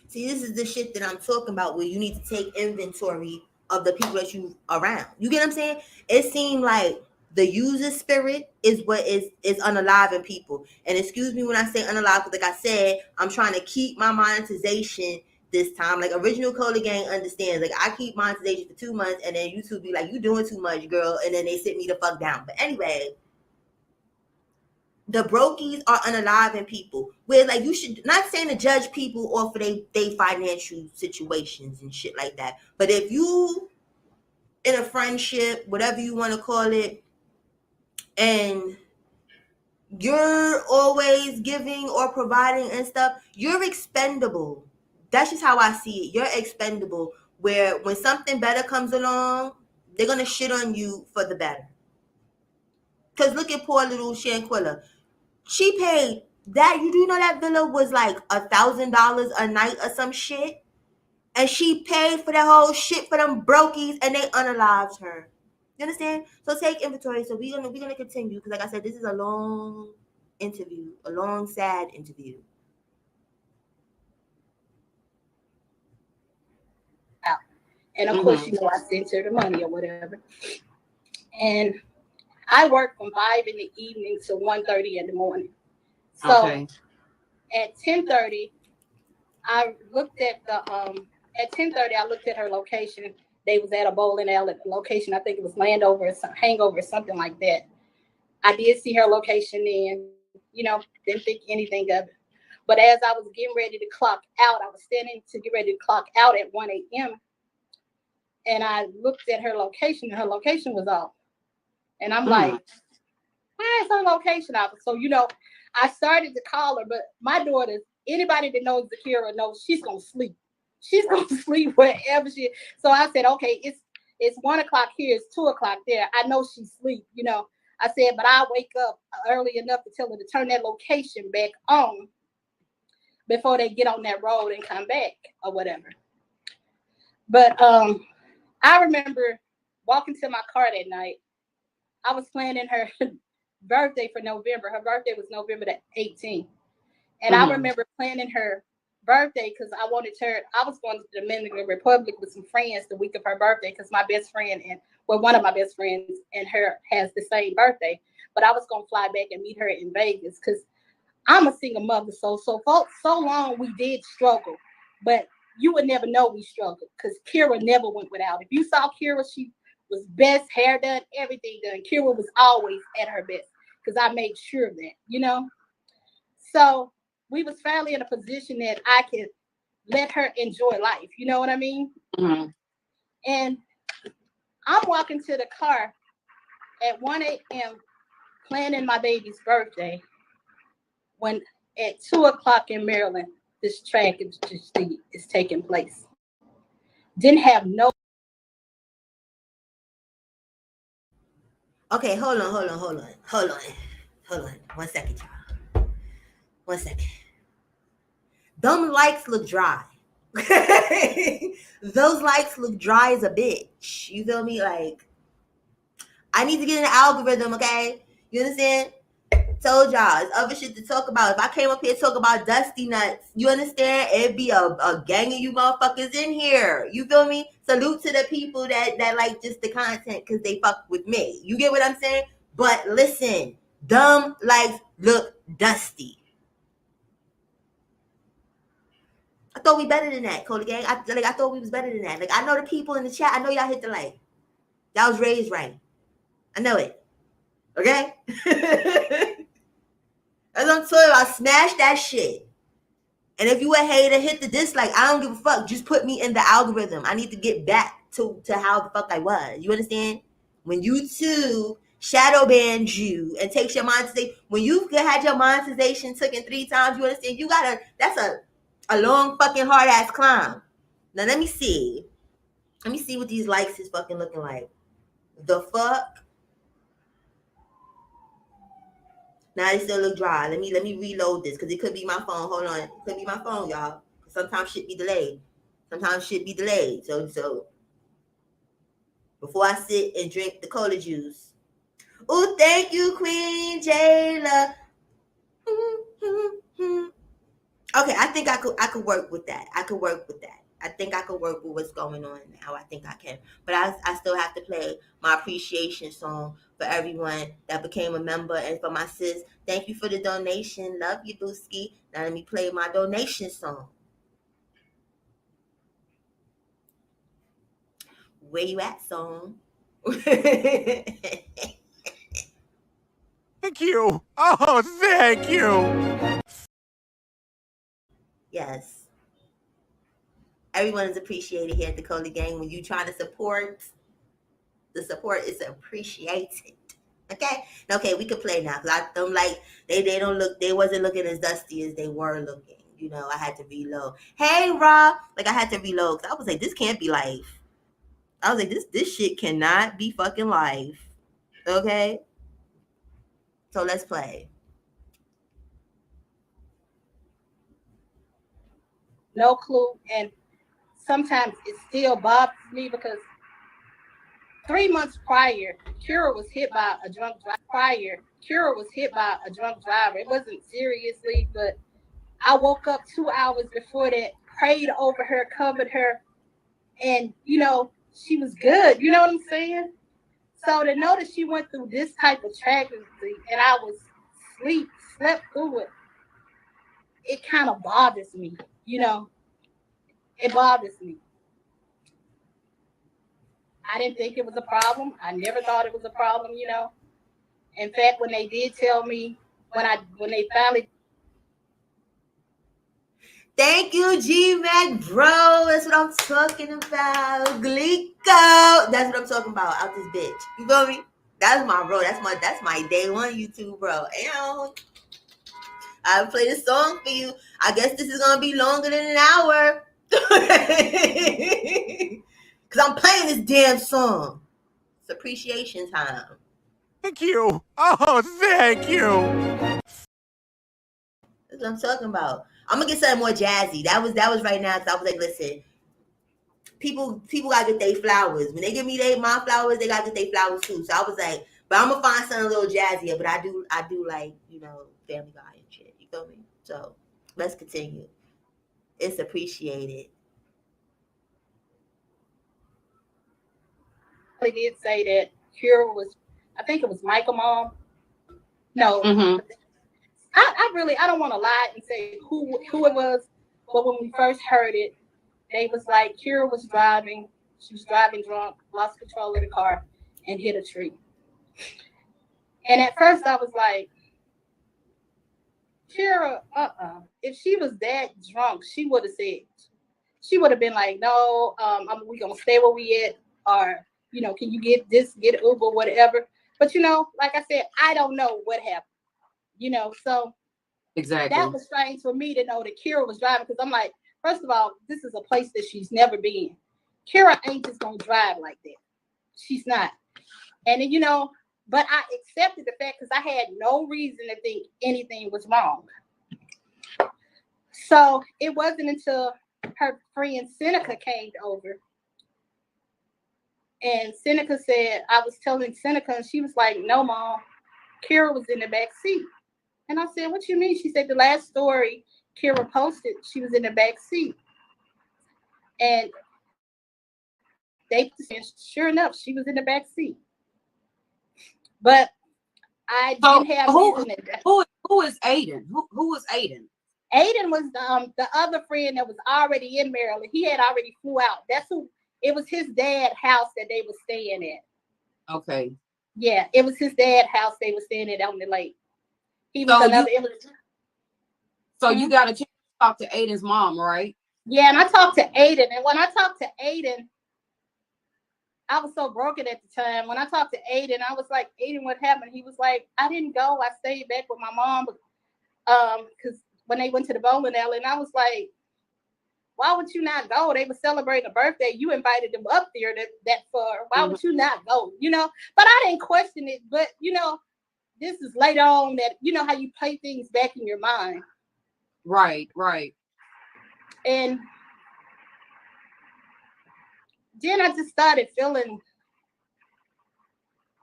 See, this is the shit that I'm talking about, where you need to take inventory of the people that you around. You get what I'm saying? It seemed like The user spirit is what is unalive in people. And excuse me when I say unalive, because like I said, I'm trying to keep my monetization this time. Like Original Cola Gang understands. Like I keep monetization for 2 months, and then YouTube be like, you doing too much, girl, and then they sit me the fuck down. But anyway, the brokies are unalive in people. Where like you should not saying to judge people off of they financial situations and shit like that. But if you in a friendship, whatever you want to call it, and you're always giving or providing and stuff, you're expendable. That's just how I see it. You're expendable. Where when something better comes along, they're gonna shit on you for the better. Cause look at poor little Shanquilla. She paid that. You do know that villa was like $1,000 a night or some shit, and she paid for that whole shit for them brokies, and they unalived her. You understand? So take inventory. So we're gonna continue because, like I said, this is a long interview, a long, sad interview. And of course, I sent her the money or whatever. And I work from 5 in the evening to 1:30 in the morning. So at 10:30, I looked at at 10:30, I looked at her location. They was at a bowling alley location. I think it was Landover or Hangover or something like that. I did see her location and, didn't think anything of it. But as I was getting ready to clock out, I was standing to get ready to clock out at 1 a.m. And I looked at her location and her location was off. And I'm like, why is her location off? So, I started to call her, but my daughter, anybody that knows Zakira knows she's going to sleep. She's going to sleep wherever she is. So I said, okay, it's 1 o'clock here. It's 2 o'clock there. I know she's asleep, I said, but I'll wake up early enough to tell her to turn that location back on before they get on that road and come back or whatever. But I remember walking to my car that night. I was planning her birthday for November. Her birthday was November the 18th. And I remember planning her birthday because I was going to the Dominican Republic with some friends the week of her birthday because my best friend one of my best friends and her has the same birthday. But I was going to fly back and meet her in Vegas because I'm a single mother. So long we did struggle. But you would never know we struggled because Kira never went without. If you saw Kira, she was best, hair done, everything done. Kira was always at her best because I made sure of that, So we was finally in a position that I could let her enjoy life. You know what I mean? And I'm walking to the car at 1 a.m. planning my baby's birthday when at 2 o'clock in Maryland, this tragedy is taking place. Didn't have no. Okay, hold on. 1 second, y'all. 1 second. Them likes look dry. Those likes look dry as a bitch. You feel me? Like, I need to get in the algorithm, okay? You understand? Told y'all, it's other shit to talk about. If I came up here to talk about Dusty Nuts, you understand? It'd be a gang of you motherfuckers in here. You feel me? Salute to the people that like just the content because they fuck with me. You get what I'm saying? But listen, dumb likes look dusty. I thought we better than that, Cody Gang. I thought we was better than that. Like, I know the people in the chat. I know y'all hit the like. Y'all was raised right. I know it. Okay? As I'm talking about, smash that shit. And if you a hater, hit the dislike. I don't give a fuck. Just put me in the algorithm. I need to get back to how the fuck I was. You understand? When YouTube shadow bans you and takes your monetization, when you had your monetization taken 3 times, you understand? That's a long fucking hard ass climb. Now let me see. Let me see what these likes is fucking looking like. The fuck? Now it still look dry. Let me reload this because it could be my phone. Hold on. It could be my phone, y'all. Sometimes shit be delayed. So before I sit and drink the cola juice. Oh, thank you, Queen Jayla. Okay, I think I could work with that. I could work with that. I think I could work with what's going on now. I think I can. But I still have to play my appreciation song for everyone that became a member. And for my sis, thank you for the donation. Love you, Dooski. Now let me play my donation song. Where you at, song? Thank you. Oh, thank you. Yes. Everyone is appreciated here at the Cody Gang. When you try to support, the support is appreciated. Okay, we can play now because I don't like they don't look, they wasn't looking as dusty as they were looking. You know, I had to reload. Hey, Rob, like I had to reload because I was like, this can't be live. I was like, this shit cannot be fucking live. Okay, so let's play. No clue, and sometimes it still bothers me because 3 months prior, Kira was hit by a drunk driver. It wasn't seriously, but I woke up 2 hours before that, prayed over her, covered her, and she was good. You know what I'm saying? So to know that she went through this type of tragedy and I was slept through it, it kind of bothers me. It bothers me. I didn't think it was a problem. I never thought it was a problem. In fact, when they did tell me, when they finally. Thank you, G-Mac, bro. That's what I'm talking about. Glico. That's what I'm talking about. Out this bitch. You feel me? That's my bro. That's my day one YouTube, bro. And I'll play this song for you. I guess this is gonna be longer than an hour. Cause I'm playing this damn song. It's appreciation time. Thank you. Oh, thank you. That's what I'm talking about. I'm gonna get something more jazzy. That was right now because I was like, listen, people gotta get their flowers. When they give me my flowers, they gotta get their flowers too. So I was like, but I'm gonna find something a little jazzier. But I do like, Family Guy and shit. You feel me? So let's continue. It's appreciated. They did say that Kira was, I think it was Michael mom. No, I don't want to lie and say who it was, but when we first heard it, they was like Kira was driving. She was driving drunk, lost control of the car, and hit a tree. And at first I was like, Kira, if she was that drunk, she would have been like, no, we gonna stay where we at, or can you get Uber, whatever. But like I said, I don't know what happened. So Exactly. that was strange for me to know that Kira was driving, because I'm like, first of all, this is a place that she's never been. Kira ain't just gonna drive like that. She's not. And then, but I accepted the fact because I had no reason to think anything was wrong. So it wasn't until her friend Seneca came over. And Seneca said, I was telling Seneca, and she was like, no, Mom, Kira was in the back seat. And I said, what you mean? She said, the last story Kira posted, she was in the back seat. And they said, sure enough, she was in the back seat. But I didn't have reason to. Who is Aiden? Who was Aiden? Aiden was the other friend that was already in Maryland. He had already flew out. That's who. It was his dad's house that they were staying at. Okay. Yeah, it was his dad's house they were staying at on the lake. He was another. So you got a chance to talk to Aiden's mom, right? Yeah, and I talked to Aiden, and when I talked to Aiden, I was so broken at the time. When I talked to Aiden, I was like, Aiden, what happened? He was like, I didn't go. I stayed back with my mom, because when they went to the bowling alley, and I was like, why would you not go? They were celebrating a birthday. You invited them up there that far. Why would you not go? But I didn't question it. But, this is later on that, how you play things back in your mind. Right. And then I just started feeling,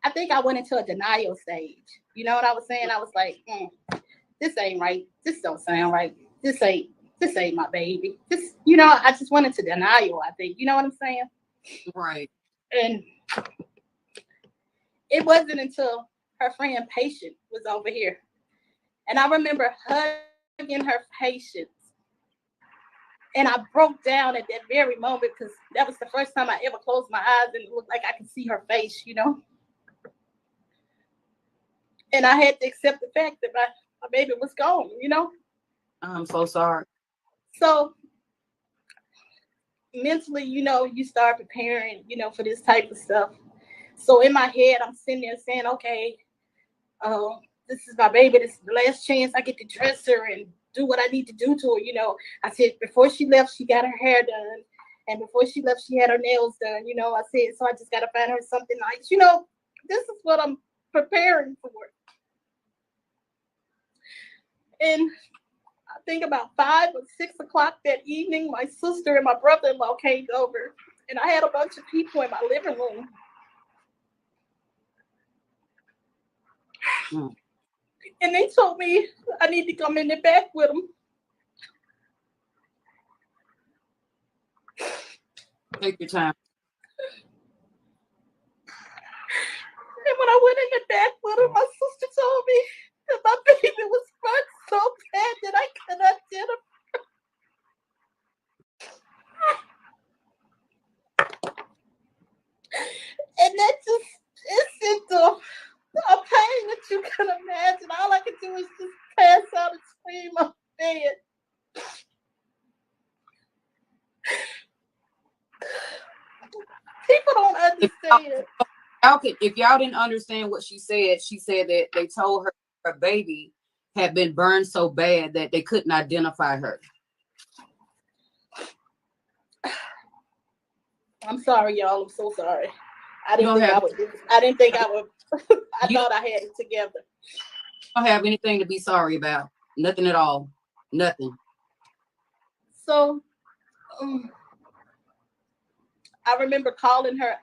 I think I went into a denial stage. You know what I was saying? I was like, this ain't right. This don't sound right. This this ain't my baby. This, you know, I just went into denial, I think. You know what I'm saying? Right. And it wasn't until her friend Patient was over here. And I remember hugging her Patience. And I broke down at that very moment because that was the first time I ever closed my eyes and it looked like I could see her face, you know? And I had to accept the fact that my baby was gone, you know? I'm so sorry. So mentally, you know, you start preparing, you know, for this type of stuff. So in my head, I'm sitting there saying, okay, this is my baby. This is the last chance I get to dress her and do what I need to do to her. You know, I said before she left, she got her hair done. And before she left, she had her nails done. You know, I said, so I just got to find her something nice. You know, this is what I'm preparing for. And I think about 5 or 6 o'clock that evening, my sister and my brother-in-law came over. And I had a bunch of people in my living room. And they told me I need to come in the back with them. Take your time. And when I went in the back with them, my sister told me that my baby was burnt so bad that I couldn't identify. And that just it sent a pain that you can imagine. All I could do is just pass out and scream on bed. People don't understand. If y'all didn't understand what she said that they told her her baby had been burned so bad that they couldn't identify her. I'm sorry, y'all. I'm so sorry. I didn't think I would. I thought I had it together. Don't have anything to be sorry about. Nothing at all. Nothing. So I remember calling her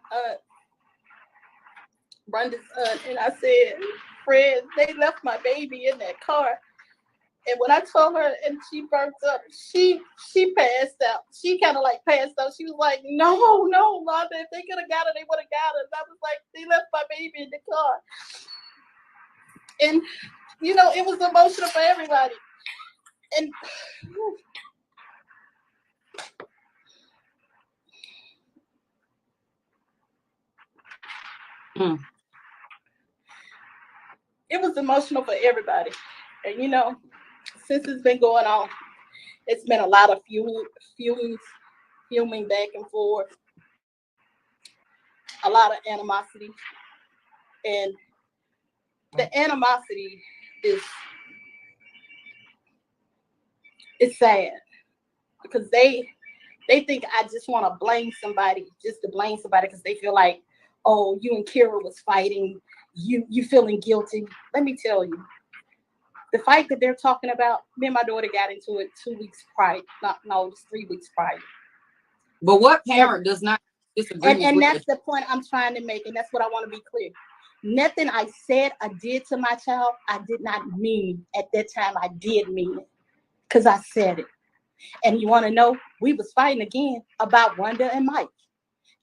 Brenda's aunt, and I said, Fred, they left my baby in that car. And when I told her and she burnt up, she passed out. She kind of like passed out. She was like, no, Mom, if they could have got her, they would have got her. And I was like, they left my baby in the car. And, you know, it was emotional for everybody. And it was emotional for everybody. And, you know, since it's been going on, it's been a lot of fuming back and forth, a lot of animosity. And the animosity is sad because they think I just want to blame somebody just to blame somebody because they feel like, oh, you and Kira was fighting, you feeling guilty. Let me tell you, the fight that they're talking about, me and my daughter got into it 2 weeks prior. It was 3 weeks prior. But what parent does not disagree? And that's the point I'm trying to make, and that's what I want to be clear. Nothing I said I did to my child, I did not mean at that time. I did mean it because I said it. And you want to know, we was fighting again about Wanda and Mike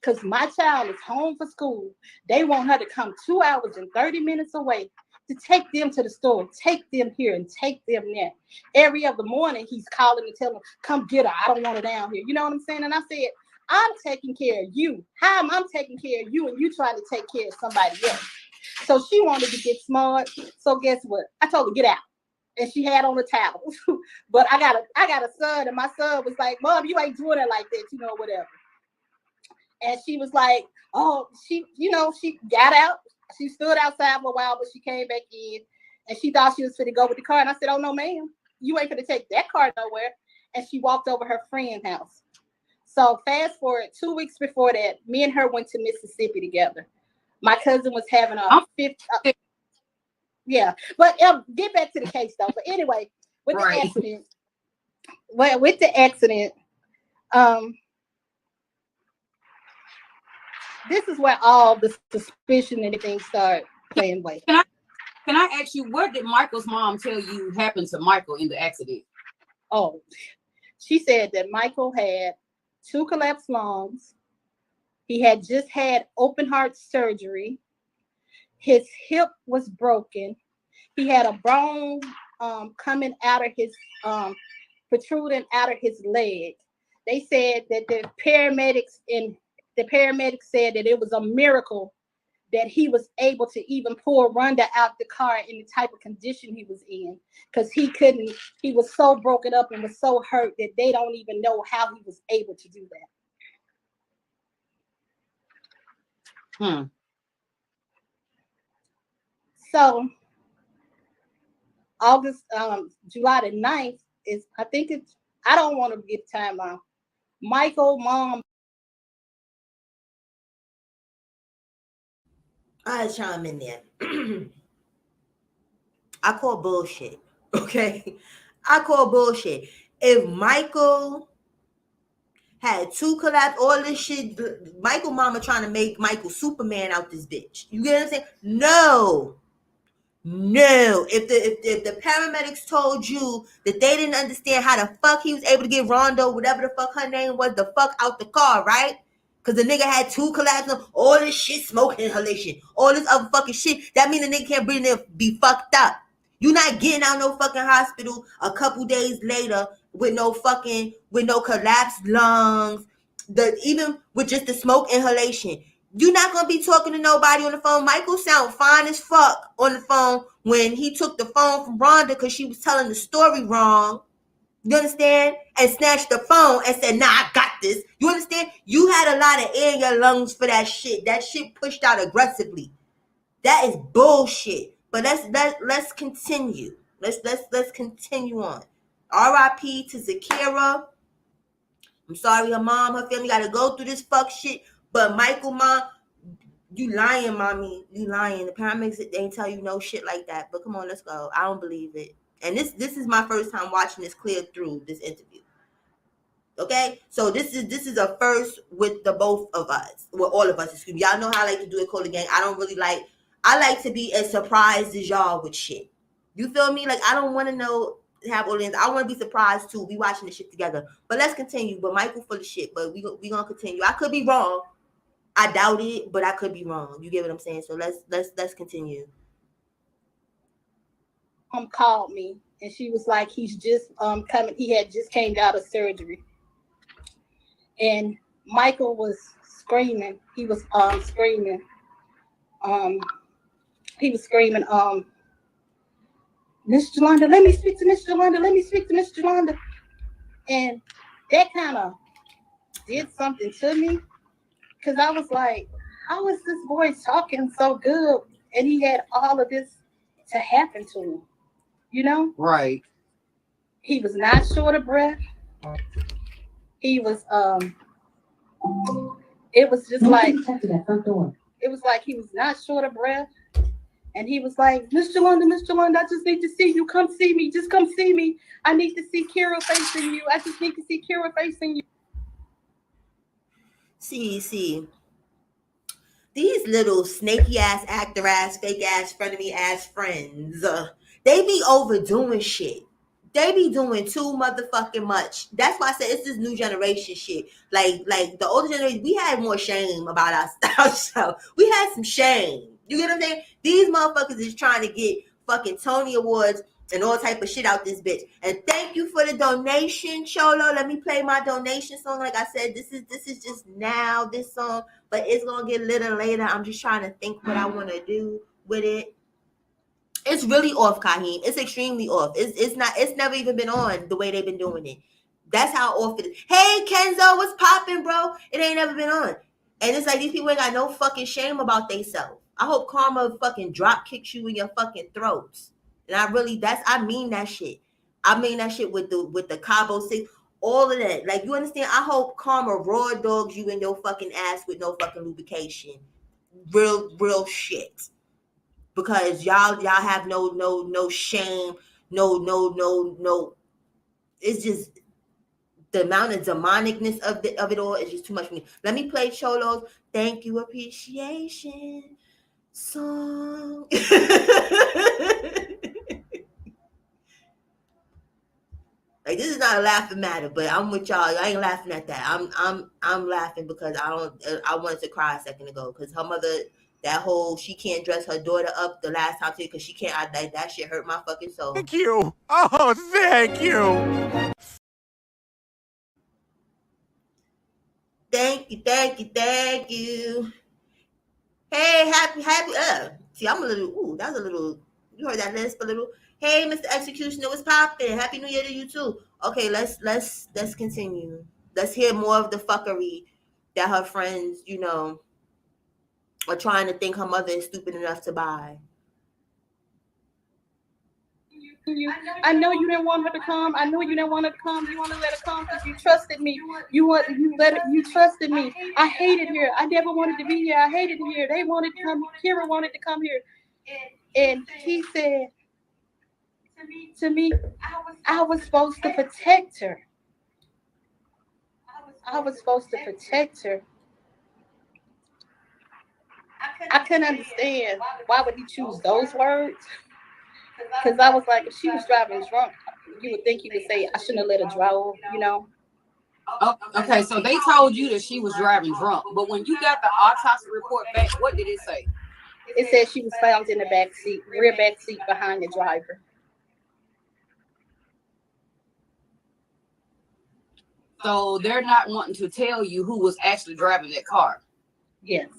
because my child is home for school. They want her to come 2 hours and 30 minutes away to take them to the store, take them here and take them there. Every other morning, he's calling and telling them, come get her. I don't want her down here. You know what I'm saying? And I said, I'm taking care of you. How am I taking care of you and you trying to take care of somebody else? So she wanted to get smart. So guess what? I told her, get out. And she had on a towel. But I got a son, and my son was like, Mom, you ain't doing it like that, you know, whatever. And she was like, oh, she got out. She stood outside for a while, but she came back in, and she thought she was going to go with the car. And I said, oh, no, ma'am. You ain't going to take that car nowhere. And she walked over her friend's house. So fast forward 2 weeks before that, me and her went to Mississippi together. My cousin was having a fifth. Yeah, but get back to the case though. But anyway, with the accident, this is where all the suspicion and everything start playing way. Can I ask you, what did Michael's mom tell you happened to Michael in the accident? Oh, She said that Michael had 2 collapsed lungs. He had just had open heart surgery. His hip was broken. He had a bone coming out of his protruding out of his leg. They said that the paramedics said that it was a miracle that he was able to even pull Rhonda out the car in the type of condition he was in, because he was so broken up and was so hurt that they don't even know how he was able to do that. So July the 9th is, I don't want to get time out. Michael mom. I chime in there. I call bullshit. Okay. I call bullshit. If Michael had 2 collapse, all this shit, Michael mama trying to make Michael Superman out this bitch. You get what I'm saying? No. If the paramedics told you that they didn't understand how the fuck he was able to get Rondo, whatever the fuck her name was, the fuck out the car, right? Because the nigga had 2 collapses, all this shit, smoke inhalation, all this other fucking shit. That means the nigga can't breathe and be fucked up. You not getting out no fucking hospital a couple days later with no collapsed lungs, even with just the smoke inhalation. You're not going to be talking to nobody on the phone. Michael sound fine as fuck on the phone when he took the phone from Rhonda because she was telling the story wrong. You understand? And snatched the phone and said, nah, I got this. You understand? You had a lot of air in your lungs for that shit. That shit pushed out aggressively. That is bullshit. But let's continue. Let's continue on. R.I.P. to Zakira. I'm sorry her family got to go through this fuck shit. But Michael, mom, you lying, mommy. You lying. The paramedics, they ain't tell you no shit like that. But come on, let's go. I don't believe it. And this is my first time watching this clear through this interview. Okay, so this is a first with the both of us, with all of us. Excuse me. Y'all know how I like to do it, Cola Gang. I like to be as surprised as y'all with shit. You feel me? Like I don't want to have audience. I want to be surprised too. We watching this shit together. But let's continue. But Michael full of shit. But we gonna continue. I could be wrong. I doubt it, but I could be wrong. You get what I'm saying? So let's continue. Called me and she was like, he's just coming. He had just came out of surgery. And Michael was screaming. He was screaming. He was screaming, Miss Jolanda, let me speak to Miss Jolanda. Let me speak to Miss Jolanda. And that kind of did something to me, because I was like, how is this boy talking so good and he had all of this to happen to him? You know? Right. He was not short of breath. He was it was just like it was like he was not short of breath. And he was like, Miss Jolanda, I just need to see you. Come see me. Just come see me. I need to see Kira facing you. I just need to see Kira facing you. See. These little snaky ass, actor ass, fake ass, frenemy ass friends, they be overdoing shit. They be doing too motherfucking much. That's why I said it's this new generation shit. Like the older generation, we had more shame about ourselves. We had some shame. You get what I'm saying? These motherfuckers is trying to get fucking Tony Awards and all type of shit out this bitch. And thank you for the donation, Cholo. Let me play my donation song. Like I said, this is just now, this song, but it's gonna get lit later. I'm just trying to think what I want to do with it. It's really off, Kaheem. It's extremely off. It's never even been on the way they've been doing it. That's how off it is. Hey, Kenzo, what's popping, bro? It ain't never been on. And it's like these people ain't got no fucking shame about themselves. I hope karma fucking drop kicks you in your fucking throats. And I mean that shit. I mean that shit with the Cabo 6, all of that. Like, you understand? I hope karma raw dogs you in your fucking ass with no fucking lubrication. Real shit. Because y'all have no shame, no. It's just the amount of demonicness of it all is just too much for me. Let me play Cholo's Thank You Appreciation song. Like, this is not a laughing matter, but I'm with y'all. I ain't laughing at that. I'm laughing because I wanted to cry a second ago because her mother, that whole she can't dress her daughter up the last time because she can't. That shit hurt my fucking soul. Thank you. Oh, thank you. Thank you. Hey, happy. See, I'm a little. Ooh, that was a little. You heard that lisp a little. Hey, Mr. Executioner, what's poppin'? Happy New Year to you too. Okay, let's continue. Let's hear more of the fuckery that her friends, are trying to think her mother is stupid enough to buy. I know you didn't want her to come. I know you didn't want her to come. You want to let her come because you trusted me. You trusted me. I hated here. I never wanted to be here. I hated here. They wanted to come. Kira wanted to come here. And he said to me, I was supposed to protect her. I was supposed to protect her. I couldn't understand why would he choose those words. Because I was like, if she was driving drunk, you would think he would say, I shouldn't have let her drive, Oh, okay, so they told you that she was driving drunk, but when you got the autopsy report back, what did it say? It said she was found in the back seat, rear back seat behind the driver. So they're not wanting to tell you who was actually driving that car. Yes.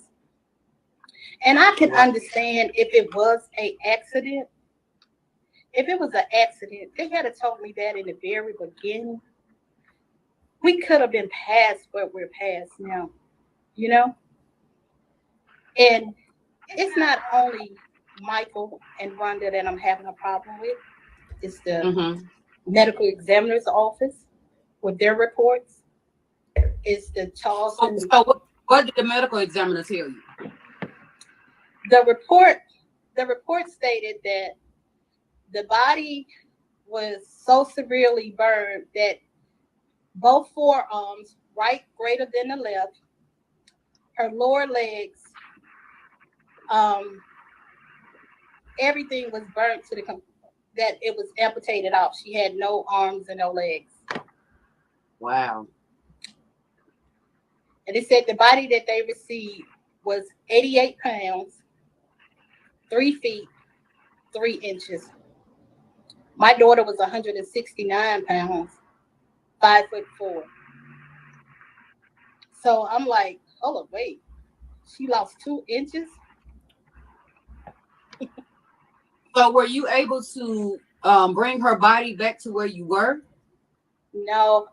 And I can understand if it was an accident. If it was an accident, they had to told me that in the very beginning. We could have been past what we're past now, And it's not only Michael and Rhonda that I'm having a problem with. It's the medical examiner's office with their reports. It's the Charleston. So what did the medical examiner tell you? The report stated that the body was so severely burned that both forearms, right greater than the left, her lower legs, everything was burnt to that it was amputated off. She had no arms and no legs. Wow. And they said the body that they received was 88 pounds, 3 feet, 3 inches. My daughter was 169 pounds, 5'4". So I'm like, hold on, wait. She lost 2 inches? So were you able to bring her body back to where you were? No.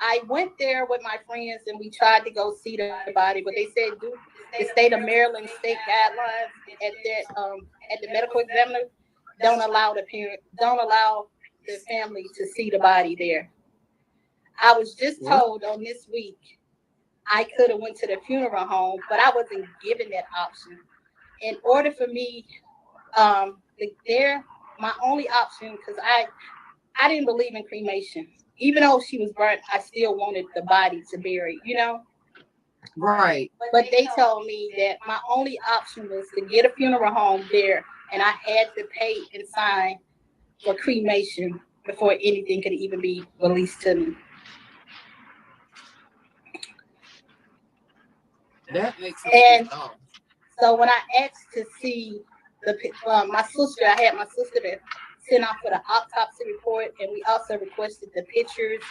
I went there with my friends and we tried to go see the body, but they said the state of Maryland state guidelines at the medical examiner don't allow the family to see the body there. I was just told on this week I could have went to the funeral home, but I wasn't given that option. In order for me, my only option, because I didn't believe in cremation. Even though she was burnt, I still wanted the body to bury, Right. But they told me that my only option was to get a funeral home there, and I had to pay and sign for cremation before anything could even be released to me. That makes sense. And so when I asked to see my sister, I had my sister to send off for the autopsy report, and we also requested the pictures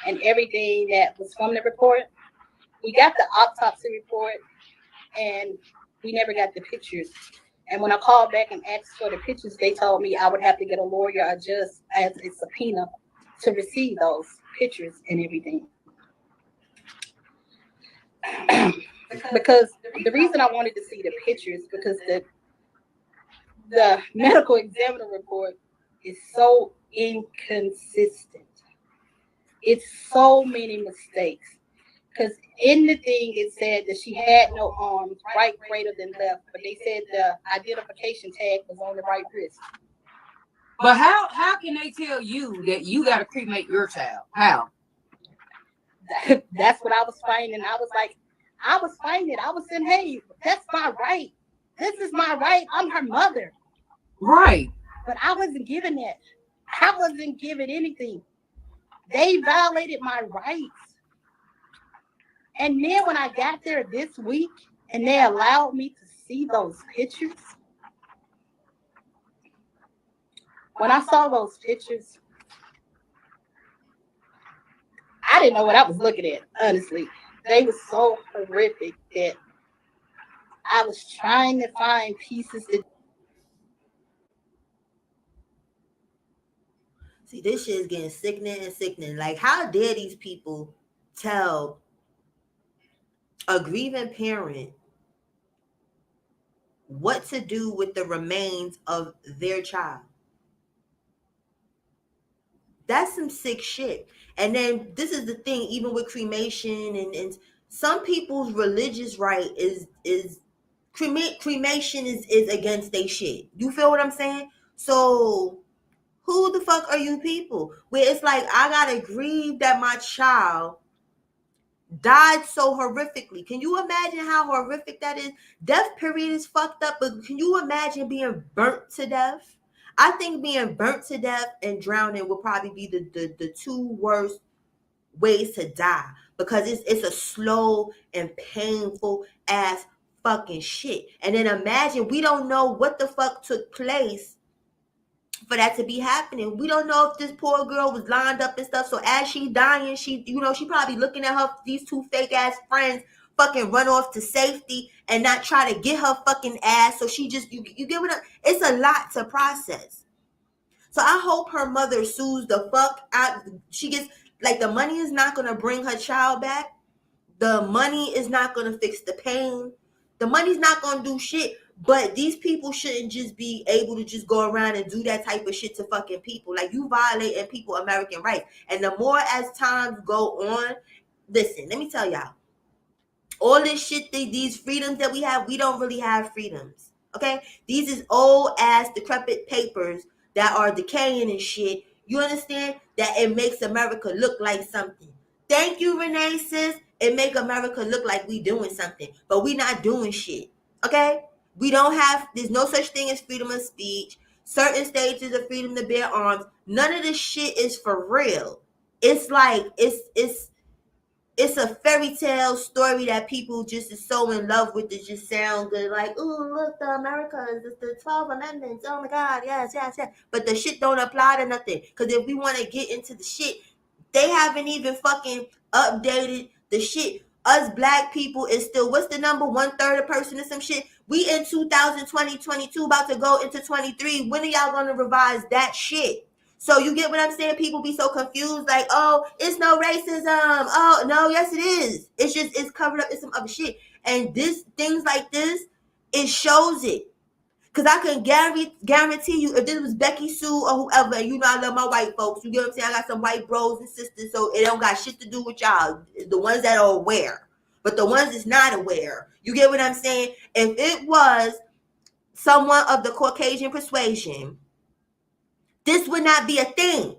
and everything that was from the report. We got the autopsy report, and we never got the pictures. And when I called back and asked for the pictures, they told me I would have to get a lawyer or just as a subpoena to receive those pictures and everything. Because the reason I wanted to see the pictures, because the medical examiner report is so inconsistent. It's so many mistakes. Because in the thing, it said that she had no arms, right greater than left, but they said the identification tag was on the right wrist. But how can they tell you that you got to cremate your child? How? That's what I was finding. I was like, I was saying, hey, that's my right. This is my right. I'm her mother. Right. But I wasn't given that. I wasn't given anything. They violated my rights. And then when I got there this week and they allowed me to see those pictures, when I saw those pictures, I didn't know what I was looking at, honestly. They were so horrific that I was trying to find pieces to. See, this shit is getting sickening and sickening. Like, how dare these people tell a grieving parent what to do with the remains of their child? That's some sick shit. And then this is the thing, even with cremation and some people's religious right is cremation is against their shit. You feel what I'm saying? So who the fuck are you people? Where it's like, I gotta grieve that my child died so horrifically. Can you imagine how horrific that is? Death period is fucked up, but can you imagine being burnt to death? I think being burnt to death and drowning will probably be the two worst ways to die, because it's a slow and painful ass fucking shit. And then imagine, we don't know what the fuck took place for that to be happening. We don't know if this poor girl was lined up and stuff. So as she dying, she probably looking at these two fake ass friends fucking run off to safety and not try to get her fucking ass. So she just, you get what it's a lot to process. So I hope her mother sues the fuck out. She gets, like, the money is not going to bring her child back. The money is not going to fix the pain. The money's not going to do shit. But these people shouldn't just be able to just go around and do that type of shit to fucking people. Like, you violating people American rights. And the more as times go on, listen, let me tell y'all, all this shit, these freedoms that we have, we don't really have freedoms. Okay? These is old ass decrepit papers that are decaying and shit. You understand? That it makes America look like something. Thank you, Renee, sis. It make America look like we doing something. But we not doing shit. Okay? We don't have, there's no such thing as freedom of speech. Certain stages of freedom to bear arms. None of this shit is for real. It's like, it's a fairy tale story that people just is so in love with. It just sound good. Like, ooh, look, the Americas, it's the 12 Amendments. Oh my God, yes. But the shit don't apply to nothing. Because if we want to get into the shit, they haven't even fucking updated the shit. Us black people is still, what's the number? 1/3 a person or some shit. We in 2020, 22, about to go into 23. When are y'all going to revise that shit? So you get what I'm saying? People be so confused, like, oh, it's no racism. Oh, no, yes, it is. It's just, it's covered up in some other shit. And things like this, it shows it. Because I can guarantee you, if this was Becky Sue or whoever, and you know I love my white folks, you get what I'm saying? I got some white bros and sisters, so it don't got shit to do with y'all. The ones that are aware. But the ones that's not aware, you get what I'm saying? If it was someone of the Caucasian persuasion, this would not be a thing.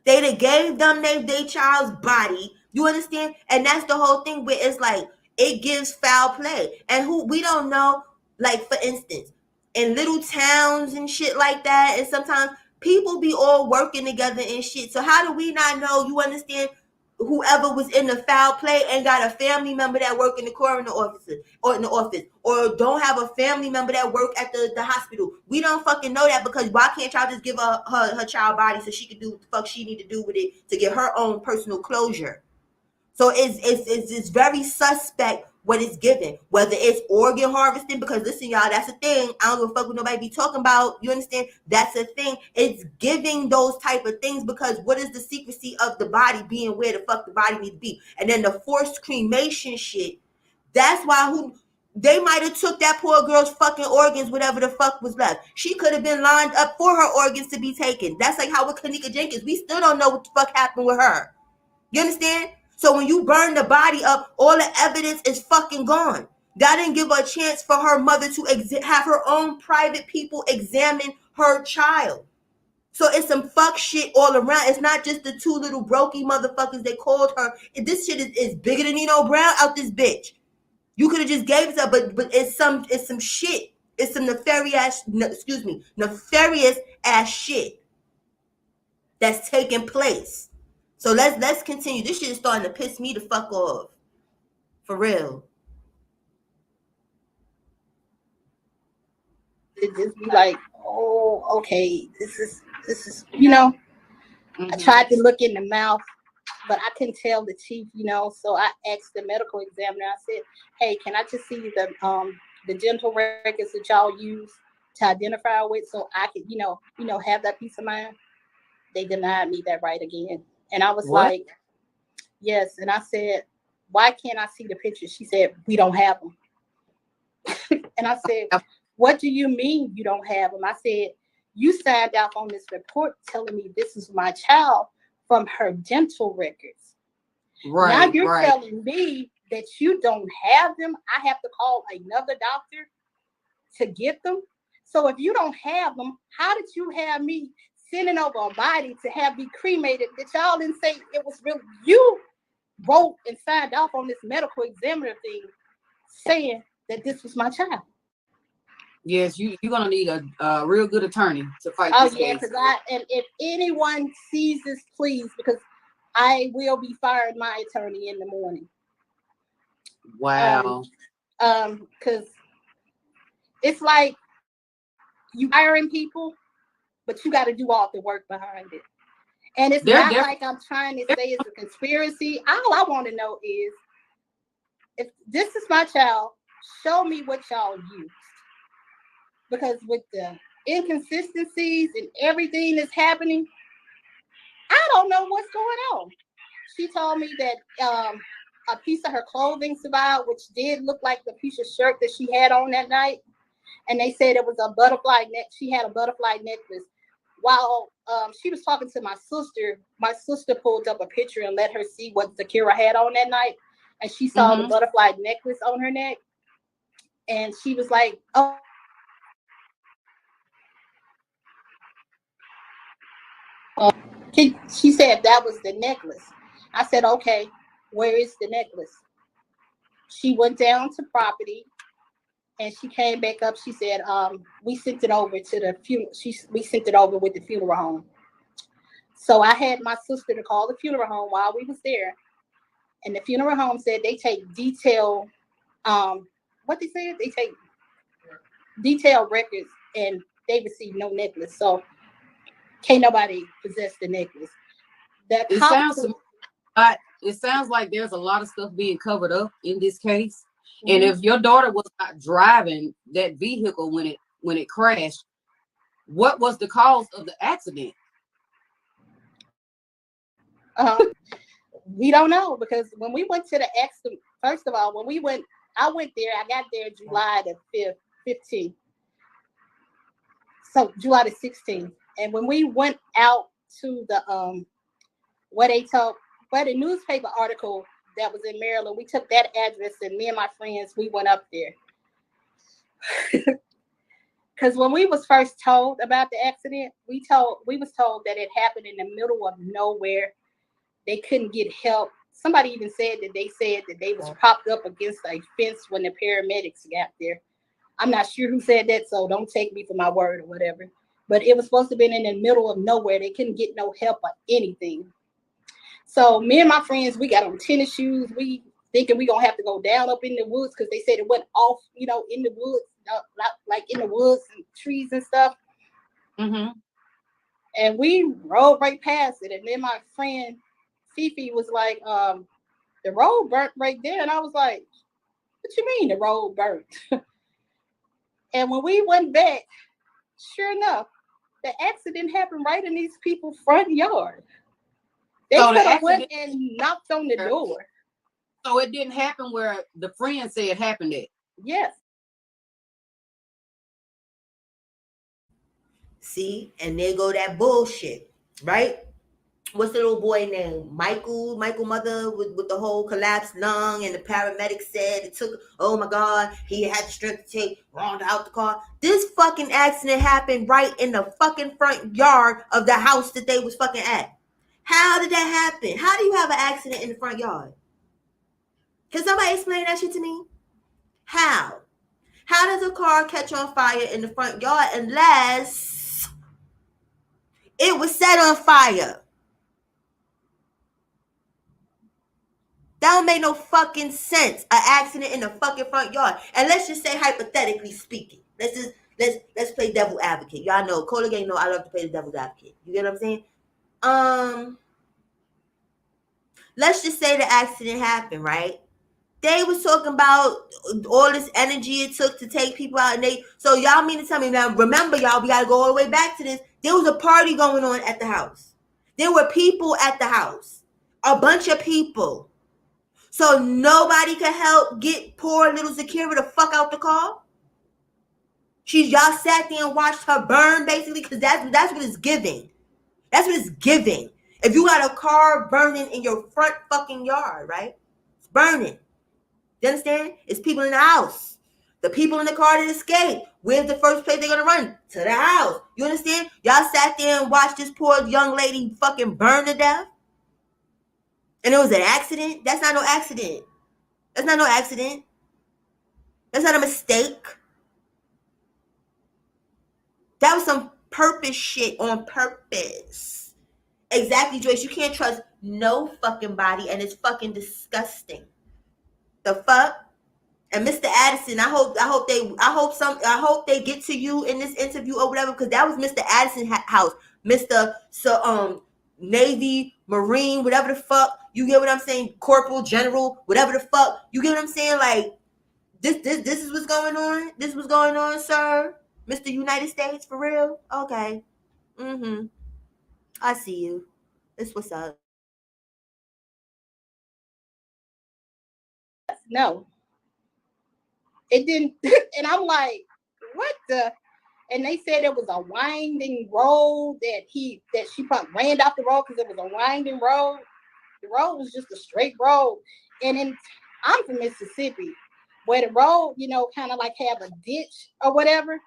They'd have gave them their child's body. You understand? And that's the whole thing where it's like, it gives foul play. And who we don't know, like, for instance, in little towns and shit like that, and sometimes people be all working together and shit. So how do we not know, you understand, whoever was in the foul play and got a family member that work in the coroner office or don't have a family member that work at the hospital? We don't fucking know that, because why can't y'all just give her child body so she can do what the fuck she need to do with it to get her own personal closure? So it's very suspect what it's given, whether it's organ harvesting, because listen, y'all, that's a thing. I don't give a fuck what nobody be talking about. You understand? That's a thing. It's giving those type of things, because what is the secrecy of the body being where the fuck the body needs to be? And then the forced cremation shit. That's why they might have took that poor girl's fucking organs, whatever the fuck was left. She could have been lined up for her organs to be taken. That's like how with Kanika Jenkins, we still don't know what the fuck happened with her. You understand? So when you burn the body up, all the evidence is fucking gone. God didn't give her a chance for her mother to have her own private people examine her child. So it's some fuck shit all around. It's not just the two little brokey motherfuckers they called her. This shit is bigger than Nino Brown out this bitch. You could have just gave it up, but it's some shit. It's some nefarious ass shit. that's taking place. So let's continue. This shit is starting to piss me the fuck off. For real. It just be like, oh, okay, this is, you know. I tried to look in the mouth, but I couldn't tell the teeth, you know. So I asked the medical examiner. I said, "Hey, can I just see the dental records that y'all use to identify with, so I could, you know, have that peace of mind?" They denied me that right again, and I was like, "Yes." And I said, "Why can't I see the pictures?" She said, "We don't have them." And I said, "What do you mean you don't have them?" I said, "You signed off on this report telling me this is my child from her dental records. Right. Now you're telling me that you don't have them. I have to call another doctor to get them. So if you don't have them, how did you have me sending over a body to have be cremated that y'all didn't say it was really you wrote and signed off on this medical examiner thing saying that this was my child?" Yes, you're gonna need a real good attorney to fight this case. Because and if anyone sees this, please, because I will be firing my attorney in the morning. Wow. Because it's like you hiring people, but you got to do all the work behind it. And it's not like I'm trying to say it's a conspiracy. All I want to know is, if this is my child, show me what y'all used. Because with the inconsistencies and everything that's happening, I don't know what's going on. She told me that a piece of her clothing survived, which did look like the piece of shirt that she had on that night. And they said it was a butterfly neck. She had a butterfly necklace. While she was talking to my sister pulled up a picture and let her see what Zakira had on that night. And she saw the butterfly necklace on her neck. And she was like, "Oh, she said that was the necklace." I said, "Okay, where is the necklace?" She went down to property and she came back up. She said, "We sent it over to the funeral. We sent it over with the funeral home." So I had my sister to call the funeral home while we was there. And the funeral home said they take detailed, what they said? They take detailed records and they received no necklace. So can't nobody possess the necklace. It sounds like there's a lot of stuff being covered up in this case. And if your daughter was not driving that vehicle when it crashed, what was the cause of the accident? We don't know, because when we went to the accident, first of all, I went there. I got there July the 15th. So July the 16th. And when we went out to the where the newspaper article that was in Maryland, we took that address, and me and my friends, we went up there. Because when we was first told about the accident, we was told that it happened in the middle of nowhere. They couldn't get help. Somebody even said that they was propped up against a fence when the paramedics got there. I'm not sure who said that, so don't take me for my word or whatever. But it was supposed to be in the middle of nowhere. They couldn't get no help or anything. So me and my friends, we got on tennis shoes. We thinking we gonna have to go down up in the woods, because they said it went off, in the woods, like in the woods and trees and stuff. And we rode right past it. And then my friend Fifi was like, "The road burnt right there." And I was like, "What you mean the road burnt?" And when we went back, sure enough, the accident happened right in these people's front yard. They could have went and knocked on the door. So it didn't happen where the friend said it happened at? Yes. See, and there go that bullshit, right? What's the little boy name? Michael mother with the whole collapsed lung, and the paramedic said it took, oh my God, he had strength to take Rhonda out the car. This fucking accident happened right in the fucking front yard of the house that they was fucking at. How did that happen? How do you have an accident in the front yard? Can somebody explain that shit to me? How? How does a car catch on fire in the front yard unless It was set on fire. That don't make no fucking sense. An accident in the fucking front yard. And let's just say hypothetically speaking. Let's play devil advocate. Y'all know Cola Gang know I love to play the devil's advocate. You get what I'm saying? Let's just say the accident happened, right? They was talking about all this energy it took to take people out, and so y'all mean to tell me now? Remember, y'all, we gotta go all the way back to this. There was a party going on at the house. There were people at the house, a bunch of people. So nobody could help get poor little Zakira the fuck out the car. Y'all sat there and watched her burn, basically, because that's what it's giving. That's what it's giving. If you got a car burning in your front fucking yard, right? It's burning. You understand? It's people in the house. The people in the car that escaped. Where's the first place they're gonna run? To the house. You understand? Y'all sat there and watched this poor young lady fucking burn to death. And it was an accident? That's not no accident. That's not no accident. That's not a mistake. That was some purpose shit on purpose. Exactly, Joyce. You can't trust no fucking body, and it's fucking disgusting. The fuck? And Mr. Addison, I hope they get to you in this interview or whatever, because that was Mr. Addison's house. Mr. Navy, Marine, whatever the fuck. You get what I'm saying? Corporal, General, whatever the fuck. You get what I'm saying? Like, this is what's going on. This is what's going on, sir. Mr. United States, for real? Okay. Mm-hmm. I see you. This what's up. No. It didn't. And I'm like, what the? And they said it was a winding road that she probably ran off the road because it was a winding road. The road was just a straight road. And I'm from Mississippi, where the road, kind of like have a ditch or whatever.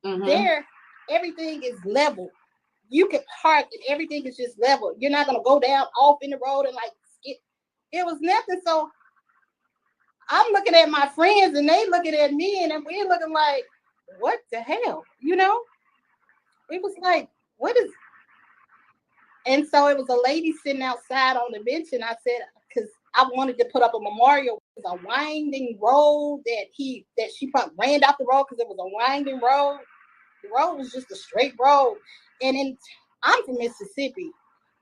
Mm-hmm. There, everything is level. You can park and everything is just level. You're not gonna go down off in the road and like skip. It was nothing. So I'm looking at my friends and they looking at me and we're looking like, what the hell? It was like, what is? And so it was a lady sitting outside on the bench, and I said, because I wanted to put up a memorial. It was a winding road that she probably ran off the road because it was a winding road. The road was just a straight road. And I'm from Mississippi,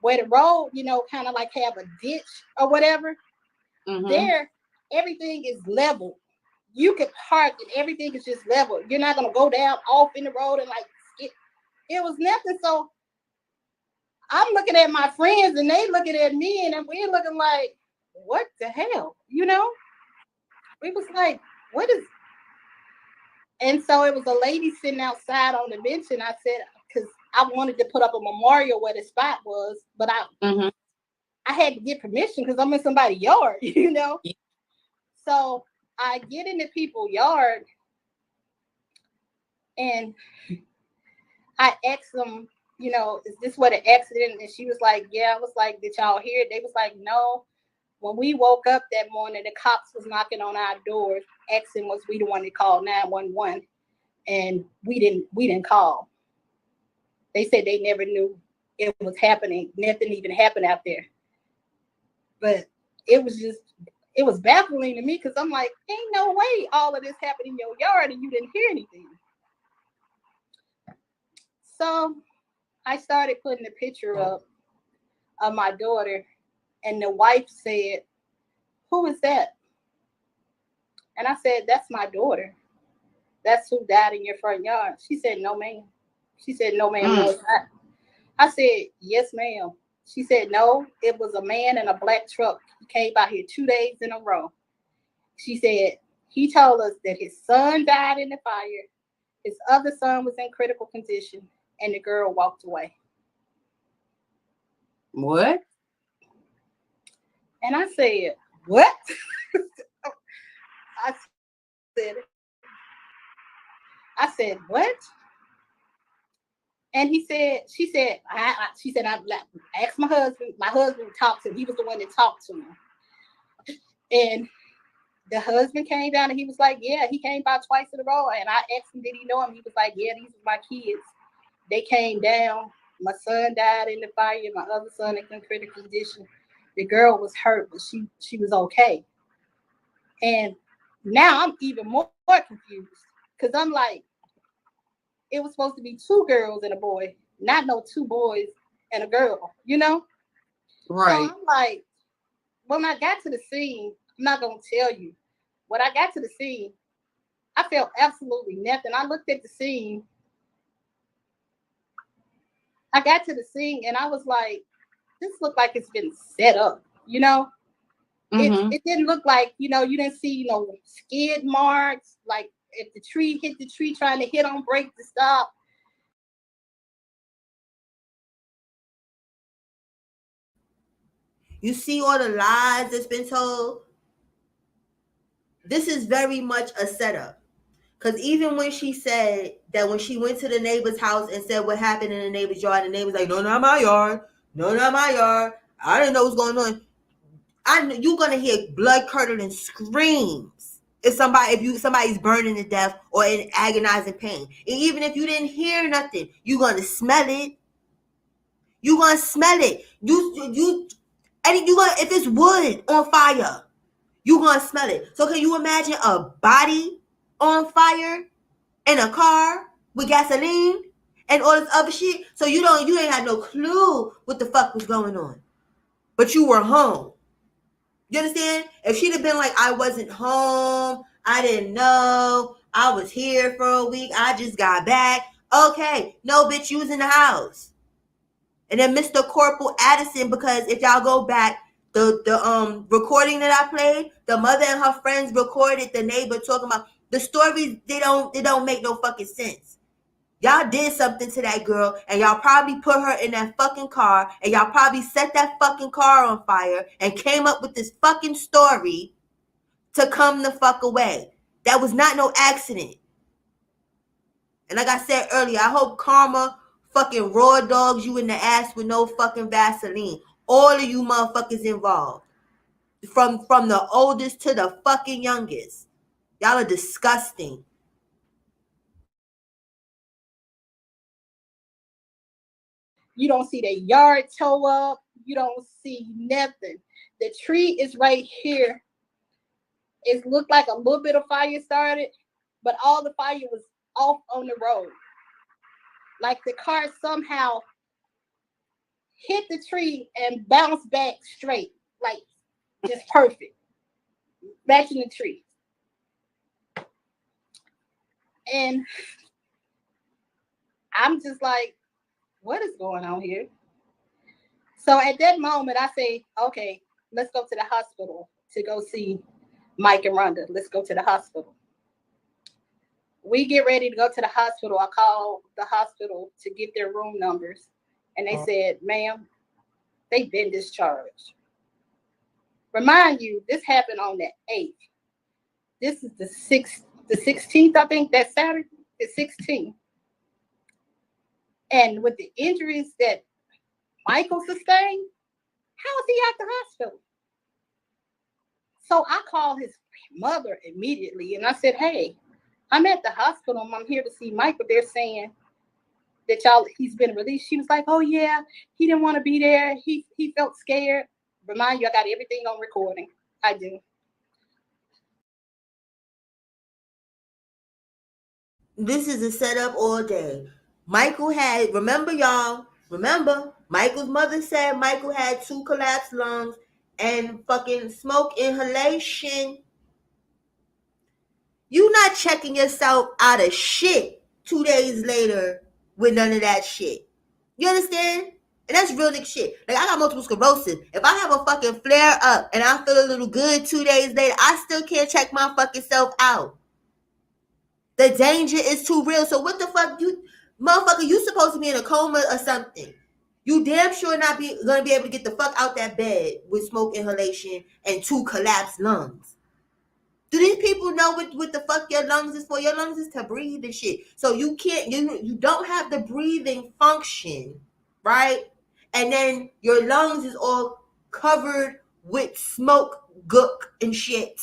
where the road, kind of like have a ditch or whatever. Mm-hmm. There, everything is level. You can park and everything is just level. You're not going to go down off in the road and like skip. It was nothing. So I'm looking at my friends and they looking at me and we're looking like, what the hell? It was like, what is? And so it was a lady sitting outside on the bench, and I said, because I wanted to put up a memorial where the spot was, but I had to get permission because I'm in somebody's yard, So I get into people's yard and I asked them, is this what an accident? And she was like, yeah. I was like, did y'all hear it? They was like, no. When we woke up that morning, the cops was knocking on our doors, asking was we the one that called 911, and we didn't call. They said they never knew it was happening. Nothing even happened out there. But it was baffling to me because I'm like, ain't no way all of this happened in your yard and you didn't hear anything. So I started putting a picture up of my daughter, and the wife said, who is that? And I said, that's my daughter. That's who died in your front yard. She said, no, ma'am. She said, no, ma'am, no, it's not. I said, yes, ma'am. She said, no, it was a man in a black truck. He came by here 2 days in a row. She said, he told us that his son died in the fire. His other son was in critical condition, and the girl walked away. What? And I said, what? I said, what? And she said, I asked my husband talked to him. He was the one that talked to him. And the husband came down and he was like, yeah, he came by twice in a row. And I asked him, did he know him? He was like, yeah, these are my kids. They came down My son died in the fire. My other son in critical condition. The girl was hurt, but she was okay. And now I'm even more confused because I'm like, it was supposed to be 2 girls and a boy, not no 2 boys and a girl, you know? Right. So I'm like, when I got to the scene, I'm not going to tell you. When I got to the scene, I felt absolutely nothing. I looked at the scene. I got to the scene and I was like, this looked like it's been set up, you know? It didn't look like, you know, you didn't see, you know, skid marks, like if the tree hit the tree trying to hit on brake to stop. You see all the lies that's been told? This is very much a setup. Because even when she said that when she went to the neighbor's house and said what happened in the neighbor's yard, the neighbor's like, no, not my yard. No, not my yard. I didn't know what's going on. You're going to hear blood curdling screams if somebody's burning to death or in agonizing pain. And even if you didn't hear nothing, you're going to smell it. You're going to smell it. And if it's wood on fire, you're going to smell it. So can you imagine a body on fire in a car with gasoline and all this other shit? So you ain't had no clue what the fuck was going on. But you were home. You understand? If she'd have been like, I wasn't home, I didn't know, I was here for a week, I just got back. Okay, no, bitch, you was in the house. And then Mr. Corporal Addison, because if y'all go back, the recording that I played, the mother and her friends recorded the neighbor talking about the stories. They don't make no fucking sense. Y'all did something to that girl, and y'all probably put her in that fucking car, and y'all probably set that fucking car on fire and came up with this fucking story to come the fuck away. That was not no accident. And like I said earlier, I hope karma fucking raw dogs you in the ass with no fucking Vaseline. All of you motherfuckers involved. From the oldest to the fucking youngest. Y'all are disgusting. You don't see the yard toe up. You don't see nothing. The tree is right here. It looked like a little bit of fire started, but all the fire was off on the road. Like the car somehow hit the tree and bounced back straight. Like just perfect. Matching the tree. And I'm just like, what is going on here? So at that moment, I say, okay, let's go to the hospital to go see Mike and Rhonda. Let's go to the hospital. We get ready to go to the hospital. I call the hospital to get their room numbers. And they said, ma'am, they've been discharged. Remind you, this happened on the 8th. This is the 16th, I think, that Saturday, the 16th. And with the injuries that Michael sustained, how is he at the hospital? So I called his mother immediately and I said, hey, I'm at the hospital. I'm here to see Michael. They're saying that he's been released. She was like, oh yeah, he didn't want to be there. He felt scared. Remind you, I got everything on recording. I do. This is a setup all day. Michael had, remember, Michael's mother said Michael had 2 collapsed lungs and fucking smoke inhalation. You not checking yourself out of shit 2 days later with none of that shit. You understand? And that's real nigga shit. Like, I got multiple sclerosis. If I have a fucking flare up and I feel a little good 2 days later, I still can't check my fucking self out. The danger is too real. So what the fuck, motherfucker, you supposed to be in a coma or something. You damn sure not gonna be able to get the fuck out that bed with smoke inhalation and 2 collapsed lungs. Do these people know what the fuck your lungs is for? Your lungs is to breathe and shit. So you don't have the breathing function, right? And then your lungs is all covered with smoke, gook, and shit.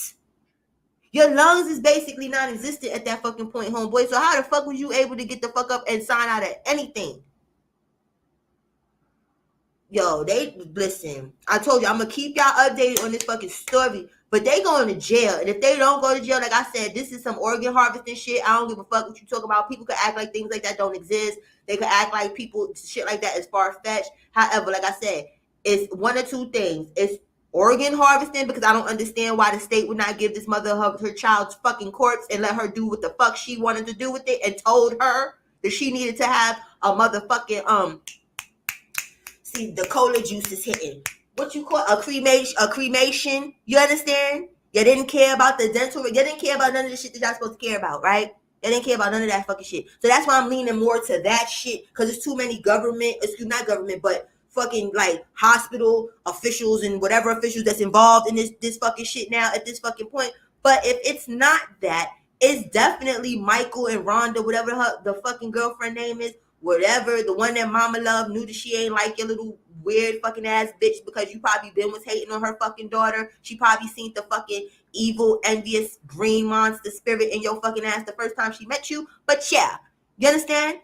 Your lungs is basically non-existent at that fucking point, homeboy. So how the fuck was you able to get the fuck up and sign out of anything? Yo, they listen. I told you I'm gonna keep y'all updated on this fucking story. But they going to jail, and if they don't go to jail, like I said, this is some organ harvesting shit. I don't give a fuck what you talk about. People could act like things like that don't exist. They could act like people shit like that is far fetched. However, like I said, it's one or two things. It's organ harvesting because I don't understand why the state would not give this mother her child's fucking corpse and let her do what the fuck she wanted to do with it, and told her that she needed to have a motherfucking see, the cola juice is hitting. What you call a cremation? You understand? You didn't care about the dental. You didn't care about none of the shit that y'all supposed to care about, right? You didn't care about none of that fucking shit. So that's why I'm leaning more to that shit, because it's too many not government, but fucking like hospital officials and whatever officials that's involved in this fucking shit now at this fucking point. But if it's not that, it's definitely Michael and Rhonda, whatever the fucking girlfriend name is, whatever, the one that mama love, knew that she ain't like your little weird fucking ass bitch because you probably was hating on her fucking daughter. She probably seen the fucking evil, envious, green monster spirit in your fucking ass the first time she met you. But yeah, you understand?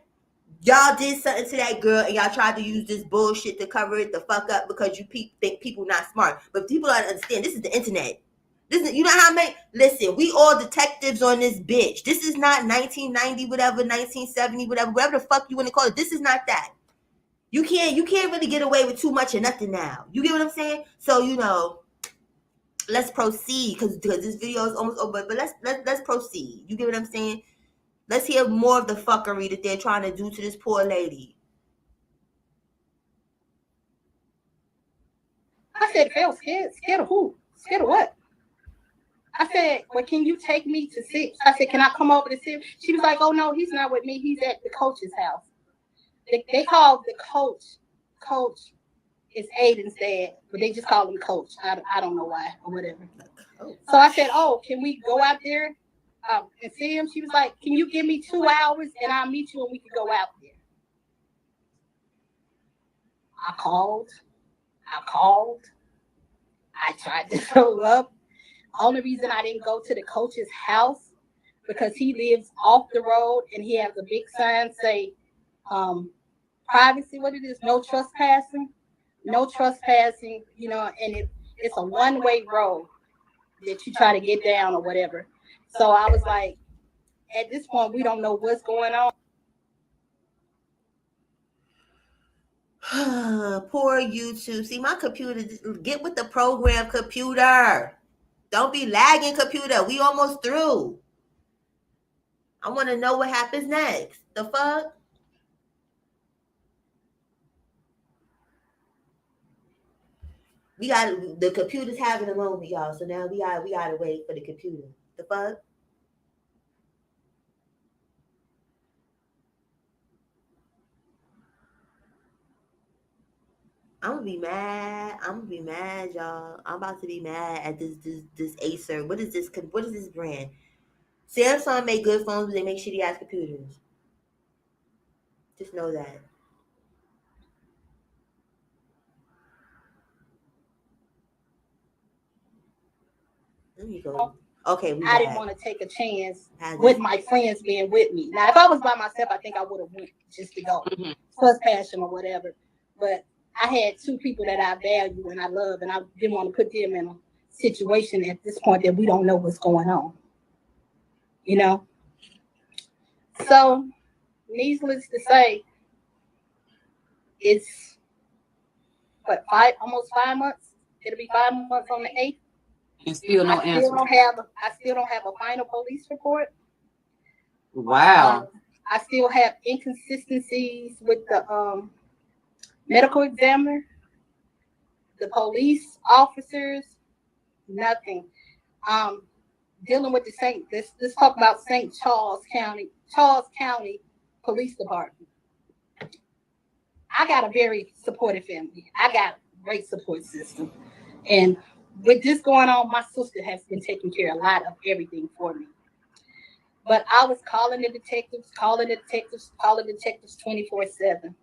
Y'all did something to that girl and y'all tried to use this bullshit to cover it the fuck up because you think people not smart. But people don't understand, this is the internet. Listen, you know how many? Listen, we all detectives on this bitch. This is not 1990, whatever, 1970, whatever the fuck you want to call it. This is not that. You can't really get away with too much of nothing now. You get what I'm saying? So let's proceed because this video is almost over. But let's proceed. You get what I'm saying? Let's hear more of the fuckery that they're trying to do to this poor lady. I said, Phil, scared of who? Scared of what? I said, well, can you take me to see? I said, can I come over to see him? She was like, oh, no, he's not with me. He's at the coach's house. They call the coach. Coach is Aiden's dad, but they just call him Coach. I don't know why or whatever. So I said, oh, can we go out there and see him? She was like, can you give me 2 hours and I'll meet you and we can go out there. I called. I tried to show up. Only reason I didn't go to the coach's house because he lives off the road and he has a big sign say privacy, what it is, no trespassing, and it's a one-way road that you try to get down or whatever. So I was like, at this point, we don't know what's going on. Poor YouTube. See, my computer, get with the program, computer. Don't be lagging, computer. We almost through. I want to know what happens next. The fuck? The computer's having a moment, y'all. So now we gotta wait for the computer. The fuck? I'm gonna be mad, y'all. I'm about to be mad at this Acer. What is this brand? Samsung make good phones, but they make shitty ass computers. Just know that. There you go. Okay, I didn't want to take a chance with my friends being with me. Now, if I was by myself, I think I would have went just to go. First passion or whatever. But I had 2 people that I value and I love, and I didn't want to put them in a situation at this point that we don't know what's going on. You know? So, needless to say, it's almost 5 months. It'll be 5 months on the 8th. And still no answer. I still don't have a final police report. Wow. I still have inconsistencies with the medical examiner, the police officers, nothing. Dealing with let's talk about St. Charles County Police Department. I got a very supportive family. I got a great support system. And with this going on, my sister has been taking care of a lot of everything for me. But I was calling the detectives 24/7.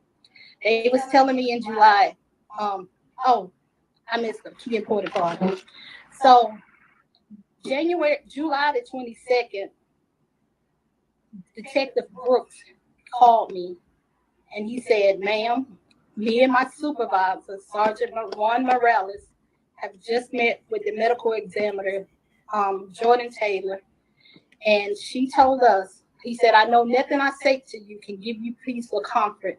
They was telling me in July, I missed a key important part. So July the 22nd, Detective Brooks called me and he said, ma'am, Me and my supervisor, Sergeant Juan Morales, have just met with the medical examiner, Jordan Taylor, and she told us, he said, I know nothing I say to you can give you peace or comfort,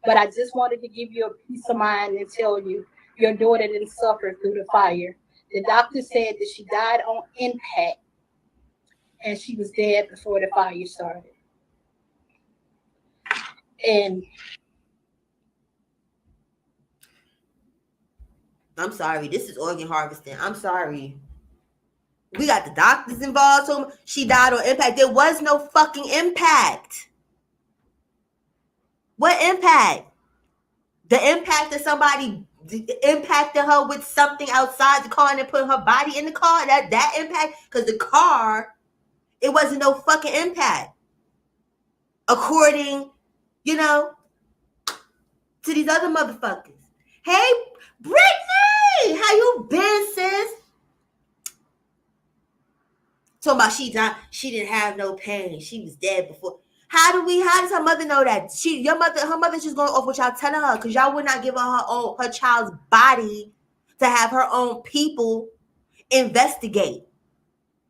but I just wanted to give you a peace of mind and tell you your daughter didn't suffer through the fire. The doctor said that she died on impact and she was dead before the fire started. And I'm sorry, this is organ harvesting. I'm sorry. We got the doctors involved. So she died on impact. There was no fucking impact. What impact? The impact of somebody impacted her with something outside the car and then put her body in the car. That impact? Because the car, it wasn't no fucking impact. According, to these other motherfuckers. Hey, Brittany, how you been, sis? Talking about she didn't have no pain. She was dead before. How does her mother know that? Her mother's just going off what y'all telling her, because y'all would not give her child's body to have her own people investigate.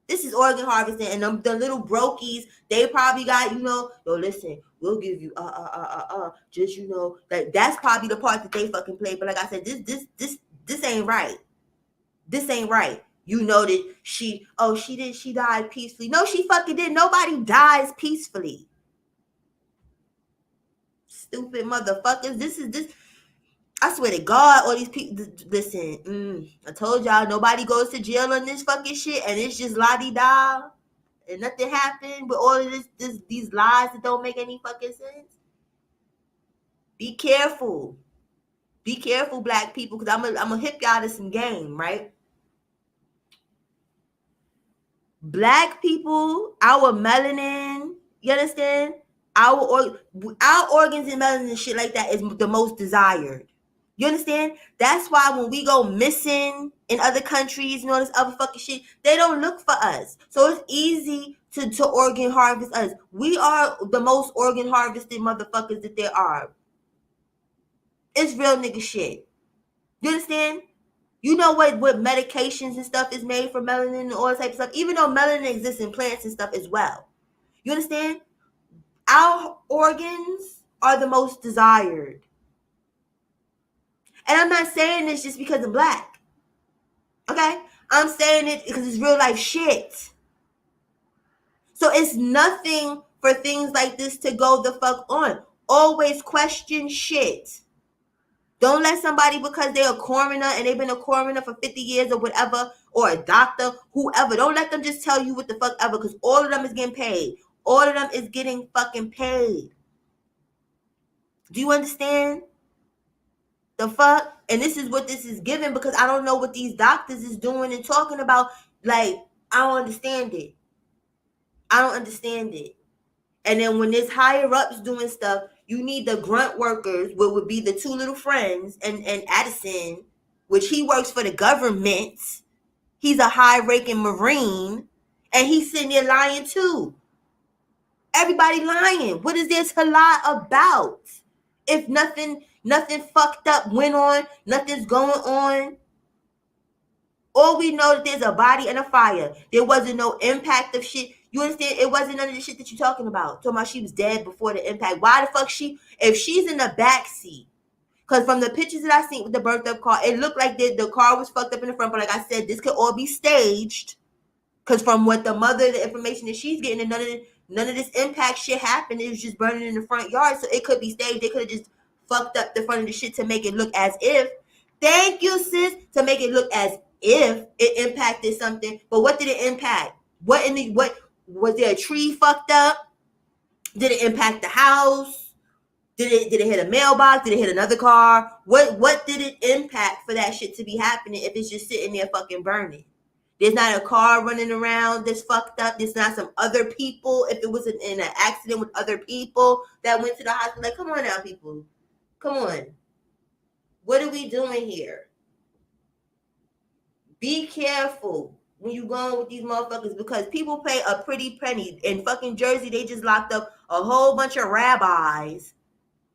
This is organ harvesting, and the little brokies, they probably got, yo, listen, we'll give you just, that's probably the part that they fucking play. But like I said, this ain't right. This ain't right. You know that she died peacefully. No, she fucking didn't. Nobody dies peacefully. Stupid motherfuckers. This. I swear to God, all these people. Listen, I told y'all nobody goes to jail on this fucking shit, and it's just la-di-da, and nothing happened with all of these lies that don't make any fucking sense. Be careful. Be careful, black people, because I'm gonna hip y'all to some game, right? Black people, our melanin, you understand? Our organs and melanin and shit like that is the most desired. You understand? That's why when we go missing in other countries and all this other fucking shit, they don't look for us. So it's easy to organ harvest us. We are the most organ harvested motherfuckers that there are. It's real nigga shit. You understand? You know what medications and stuff is made for melanin and all that type of stuff, even though melanin exists in plants and stuff as well. You understand? Our organs are the most desired. And I'm not saying this just because I'm black. Okay? I'm saying it because it's real life shit. So it's nothing for things like this to go the fuck on. Always question shit. Don't let somebody, because they're a coroner and they've been a coroner for 50 years or whatever, or a doctor, whoever, don't let them just tell you what the fuck ever, because all of them is getting paid. All of them is getting fucking paid. Do you understand? The fuck? And this is what this is giving, because I don't know what these doctors is doing and talking about. Like, I don't understand it. I don't understand it. And then when there's higher ups doing stuff, you need the grunt workers, what would be the two little friends, and Addison, which he works for the government. He's a high-ranking Marine, and he's sitting there lying too. Everybody lying. What is there to lie about? If nothing fucked up went on, nothing's going on. All we know that there's a body and a fire. There wasn't no impact of shit. You understand? It wasn't none of the shit that you're talking about. Talking about she was dead before the impact. Why the fuck if she's in the back seat? Because from the pictures that I seen with the birthed up car, it looked like the car was fucked up in the front. But like I said, this could all be staged. Because from what the information that she's getting, and none of this impact shit happened. It was just burning in the front yard. So it could be staged. They could have just fucked up the front of the shit to make it look as if. Thank you, sis. To make it look as if it impacted something. But what did it impact? What was there a tree fucked up? Did it impact the house? Did it hit a mailbox? Did it hit another car? What did it impact for that shit to be happening if it's just sitting there fucking burning? There's not a car running around that's fucked up. There's not some other people. If it was in an accident with other people that went to the hospital, like, come on now, people. Come on. What are we doing here? Be careful when you going with these motherfuckers, because people pay a pretty penny. In fucking Jersey, they just locked up a whole bunch of rabbis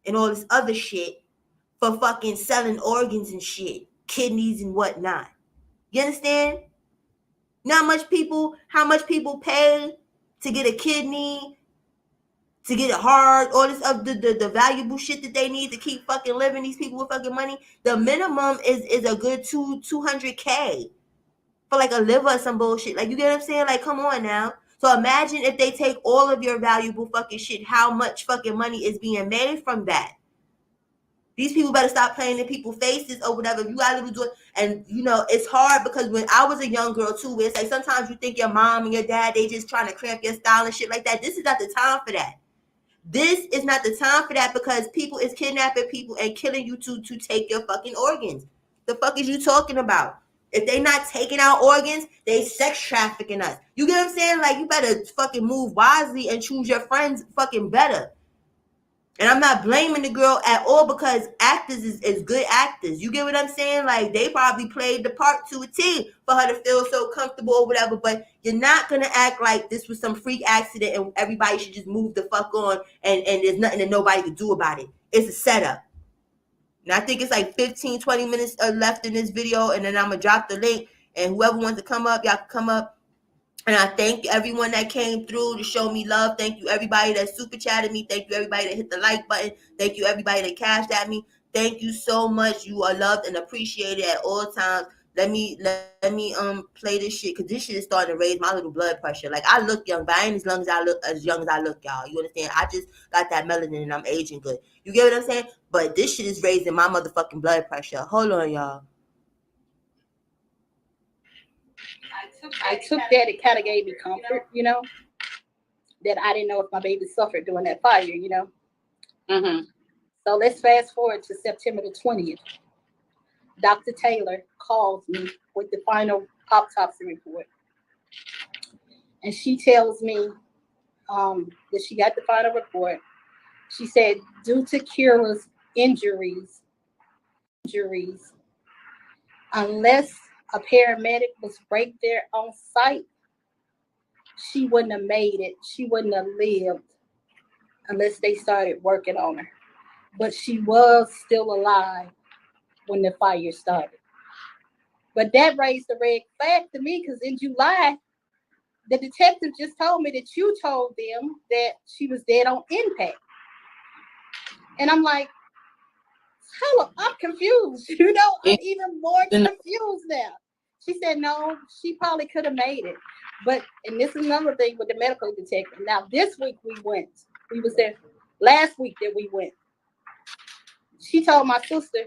and all this other shit for fucking selling organs and shit, kidneys and whatnot. You understand? How much people pay to get a kidney, to get a heart, all this of the valuable shit that they need to keep fucking living. These people with fucking money. The minimum is a good $200K for like a liver or some bullshit. Like, you get what I'm saying? Like, come on now. So imagine if they take all of your valuable fucking shit, how much fucking money is being made from that. These people better stop playing in people's faces or whatever. If you got little do it, and you know it's hard because when I was a young girl too, it's like sometimes you think your mom and your dad they just trying to cramp your style and shit like that. This is not the time for that. This is not the time for that because people is kidnapping people and killing you to take your fucking organs. The fuck is you talking about? If they not taking our organs, they sex trafficking us. You get what I'm saying? Like, you better fucking move wisely and choose your friends fucking better. And I'm not blaming the girl at all because actors is good actors. You get what I'm saying? Like, they probably played the part to a T for her to feel so comfortable or whatever. But you're not going to act like this was some freak accident and everybody should just move the fuck on and there's nothing that nobody could do about it. It's a setup. And I think it's like 15, 20 minutes left in this video. And then I'm going to drop the link. And whoever wants to come up, y'all can come up. And I thank everyone that came through to show me love. Thank you everybody that super chatted me. Thank you everybody that hit the like button. Thank you everybody that cashed at me. Thank you so much. You are loved and appreciated at all times. Let me play this shit because this shit is starting to raise my little blood pressure. Like, I look young, but I ain't as young as I look, y'all. You understand? I just got that melanin and I'm aging good. You get what I'm saying? But this shit is raising my motherfucking blood pressure. Hold on, y'all. I took that. It kind of gave me comfort, you know, that I didn't know if my baby suffered during that fire, you know. Mm-hmm. So let's fast forward to September the 20th. Dr. Taylor calls me with the final autopsy report. And she tells me that she got the final report. She said, due to Kira's injuries, unless a paramedic was right there on site, she wouldn't have made it. She wouldn't have lived unless they started working on her. But she was still alive when the fire started. But that raised the red flag to me because in July, the detective just told me that you told them that she was dead on impact. And I'm like, hello, I'm confused. You know, I'm even more confused now. She said, no, she probably could have made it. But, and this is another thing with the medical detective. Now, this week we went. We was there last week that we went. She told my sister,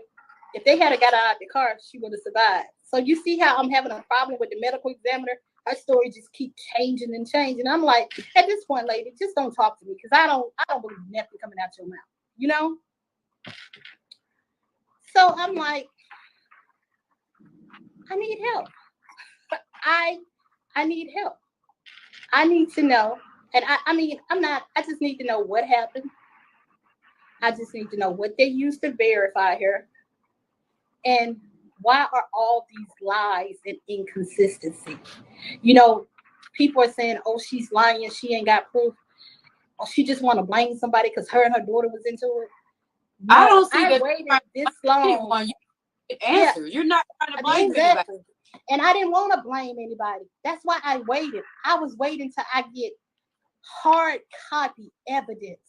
if they had got out of the car, she would have survived. So you see how I'm having a problem with the medical examiner? Her story just keep changing and changing. I'm like, at this point, lady, just don't talk to me because I don't believe nothing coming out your mouth. You know? So I'm like, I need help. I need help. I need to know. And I just need to know what happened. I just need to know what they used to verify her. And why are all these lies and inconsistencies? You know, people are saying, oh, she's lying. She ain't got proof. Or she just want to blame somebody because her and her daughter was into it. No, I don't see that waited this long. You answer. Yeah. You're not trying to blame anybody. And I didn't want to blame anybody. That's why I waited. I was waiting till I get hard copy evidence.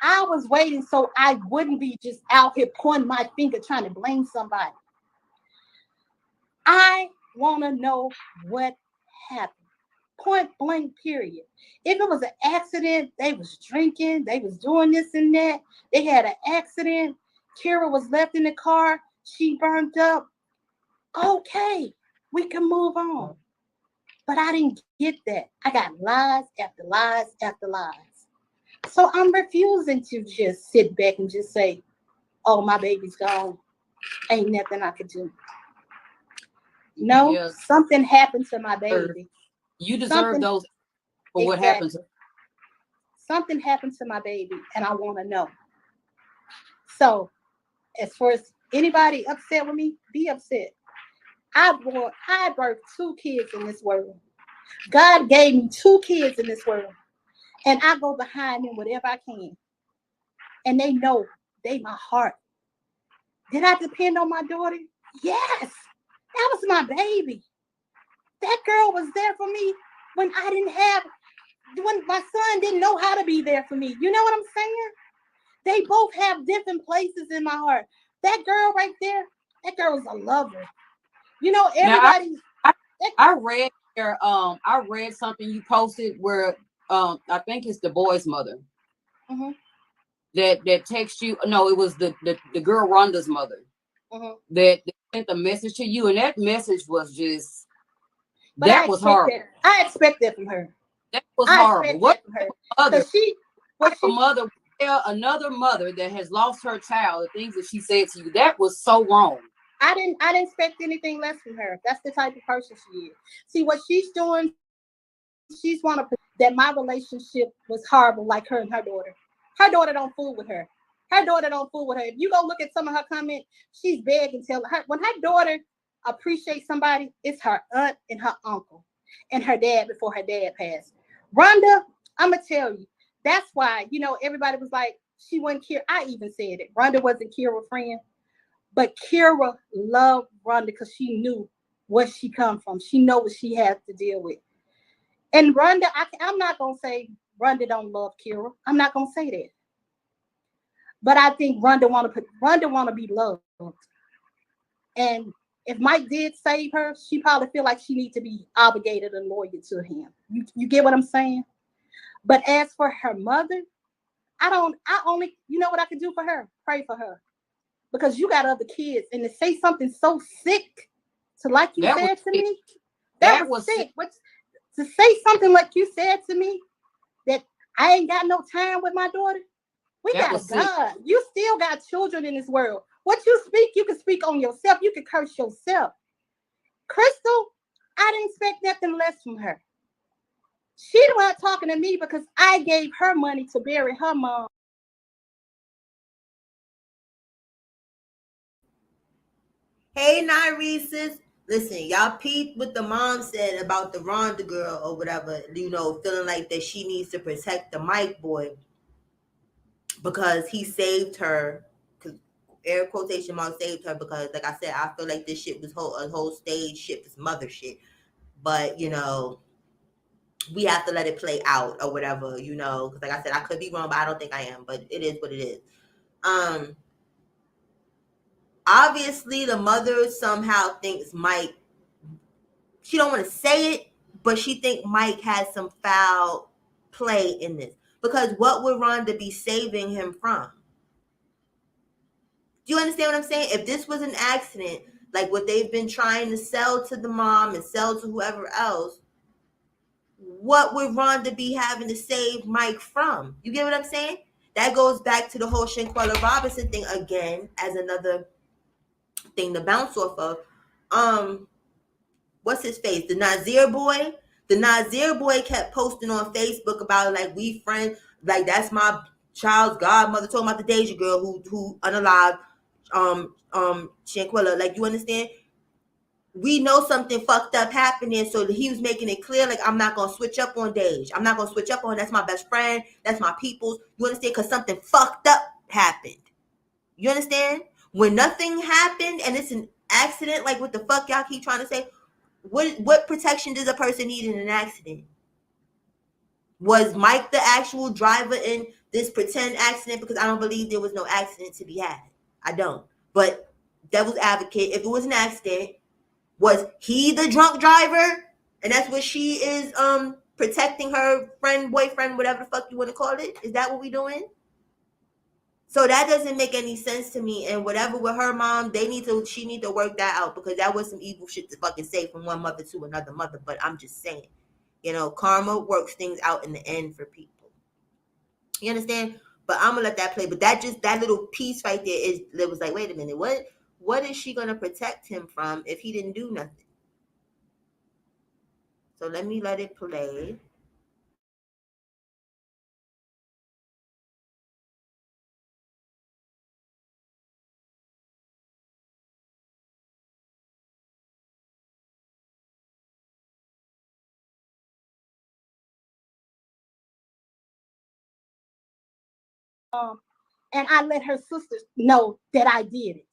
I was waiting so I wouldn't be just out here pointing my finger trying to blame somebody. I want to know what happened. Point blank, period. If it was an accident, they was drinking, they was doing this and that, they had an accident, Kira was left in the car, she burned up, okay, we can move on. But I didn't get that. I got lies after lies after lies. So I'm refusing to just sit back and just say, oh, my baby's gone. Ain't nothing I could do. No, something happened to my baby. You deserve those for what happened. Something happened to my baby, and I want to know. So, as far as anybody upset with me, be upset. I birthed 2 kids in this world. God gave me 2 kids in this world. And I go behind them whatever I can. And they know they my heart. Did I depend on my daughter? Yes. That was my baby. That girl was there for me when when my son didn't know how to be there for me. You know what I'm saying? They both have different places in my heart. That girl right there, that girl was a lover. You know, everybody. Now, I read there, I read something you posted where I think it's the boy's mother. Mm-hmm. That text you. No, it was the girl Rhonda's mother. Mm-hmm. That sent a message to you, and that message was just But that was horrible. I expect that from her. That was horrible. What mother? A mother would tell another mother that has lost her child the things that she said to you. That was so wrong. I didn't expect anything less from her. That's the type of person she is. See what she's doing. She's want to that my relationship was horrible, like her and her daughter. Her daughter don't fool with her. Her daughter don't fool with her. If you go look at some of her comments, she's begging, tell her when her daughter appreciates somebody, it's her aunt and her uncle and her dad before her dad passed. Rhonda, I'm gonna tell you, that's why everybody was like she wasn't Kira. I even said it. Rhonda wasn't Kira's friend, but Kira loved Rhonda because she knew where she come from. She know what she has to deal with. And Rhonda, I'm not gonna say Rhonda don't love Kira. I'm not gonna say that. But I think Rhonda want to be loved. And if Mike did save her, she probably feel like she needs to be obligated and loyal to him. You get what I'm saying? But as for her mother, I only, you know what I can do for her? Pray for her. Because you got other kids, and to say something so sick to like you said to me, that was sick. But to say something like you said to me, that I ain't got no time with my daughter, we got a God. You still got children in this world. What you speak, you can speak on yourself. You can curse yourself. Crystal, I didn't expect nothing less from her. She wasn't talking to me because I gave her money to bury her mom. Hey, Nyreesis. Listen, y'all peep what the mom said about the Rhonda girl or whatever, feeling like that she needs to protect the Mike boy because he saved her. Because air quotation mark saved her because, like I said, I feel like this shit was a whole stage shit, this mother shit. But, we have to let it play out or whatever, because like I said, I could be wrong, but I don't think I am. But it is what it is. Obviously, the mother somehow thinks Mike, she don't want to say it, but she think Mike has some foul play in this. Because what would Rhonda be saving him from? Do you understand what I'm saying? If this was an accident, like what they've been trying to sell to the mom and sell to whoever else, what would Rhonda be having to save Mike from? You get what I'm saying? That goes back to the whole Shanquella Robinson thing again as another thing to bounce off of. What's his face? The Nazir boy. The Nazir boy kept posting on Facebook about like we friends, like that's my child's godmother, talking about the Deja girl who unalived Shanquella. Like, you understand? We know something fucked up happening, so he was making it clear, like, I'm not gonna switch up on Deja. I'm not gonna switch up on, that's my best friend, that's my people's. You understand? Because something fucked up happened. You understand? When nothing happened and it's an accident, like what the fuck y'all keep trying to say, what protection does a person need in an accident? Was Mike the actual driver in this pretend accident? Because I don't believe there was no accident to be had. I don't. But devil's advocate, if it was an accident, was he the drunk driver? And that's what she is protecting her friend, boyfriend, whatever the fuck you want to call it? Is that what we doing? So that doesn't make any sense to me. And whatever with her mom, she need to work that out, because that was some evil shit to fucking say from one mother to another mother. But I'm just saying, karma works things out in the end for people. You understand? But I'm gonna let that play. But that little piece right there it was like, wait a minute, what is she gonna protect him from if he didn't do nothing? So let me let it play. And I let her sisters know that I did it.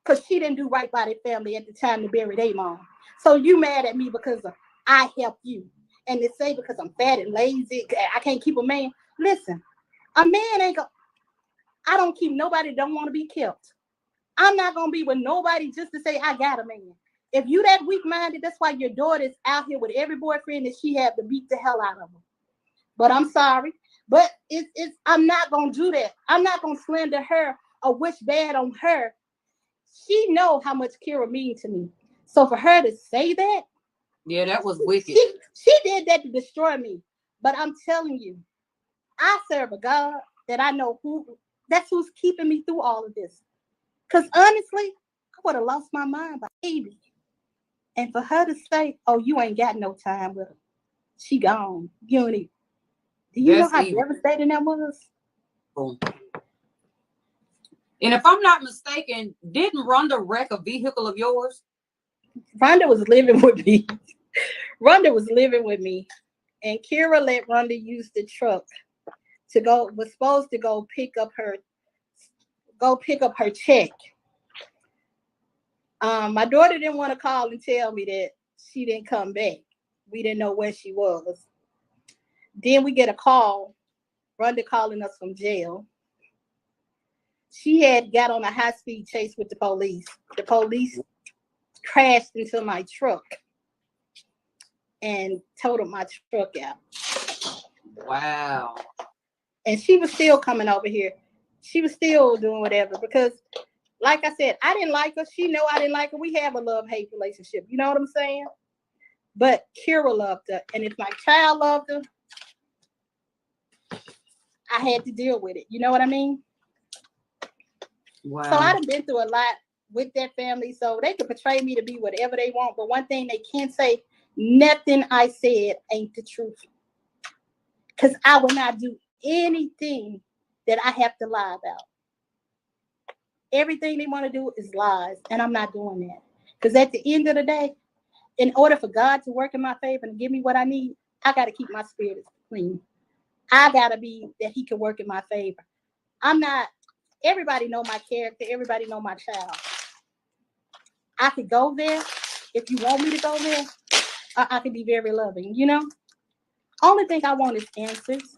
because she didn't do right by their family at the time to bury their mom. So you mad at me because I help you. And they say because I'm fat and lazy, I can't keep a man. Listen, a man ain't I don't keep nobody that don't want to be kept. I'm not going to be with nobody just to say I got a man. If you that weak-minded, that's why your daughter's out here with every boyfriend that she have to beat the hell out of them. But I'm sorry. But I'm not going to do that. I'm not going to slander her or wish bad on her. She know how much Kira means to me. So for her to say that, yeah, that was wicked. She did that to destroy me. But I'm telling you, I serve a God that I know that's who's keeping me through all of this. Because honestly, I would have lost my mind by baby. And for her to say, "Oh, you ain't got no time with her. She gone. You don't even." Do you know how devastating that was? Boom. And if I'm not mistaken, didn't Rhonda wreck a vehicle of yours? Rhonda was living with me. Rhonda was living with me. And Kira let Rhonda use the truck was supposed to go pick up her check. My daughter didn't want to call and tell me that she didn't come back. We didn't know where she was. Then we get a call, Rhonda calling us from jail. She had got on a high-speed chase with the police. The police crashed into my truck and totaled my truck out. Wow. And she was still coming over here. She was still doing whatever because, like I said, I didn't like her. She know I didn't like her. We have a love-hate relationship. You know what I'm saying? But Kira loved her. And if my child loved her, I had to deal with it. You know what I mean? Wow. So I've been through a lot with that family. So they can portray me to be whatever they want. But one thing they can't say, nothing I said ain't the truth. Because I will not do anything that I have to lie about. Everything they want to do is lies. And I'm not doing that. Because at the end of the day, in order for God to work in my favor and give me what I need, I got to keep my spirit clean. I got to be that he can work in my favor. Everybody know my character. Everybody know my child. I could go there if you want me to go there. I could be very loving, you know? Only thing I want is answers.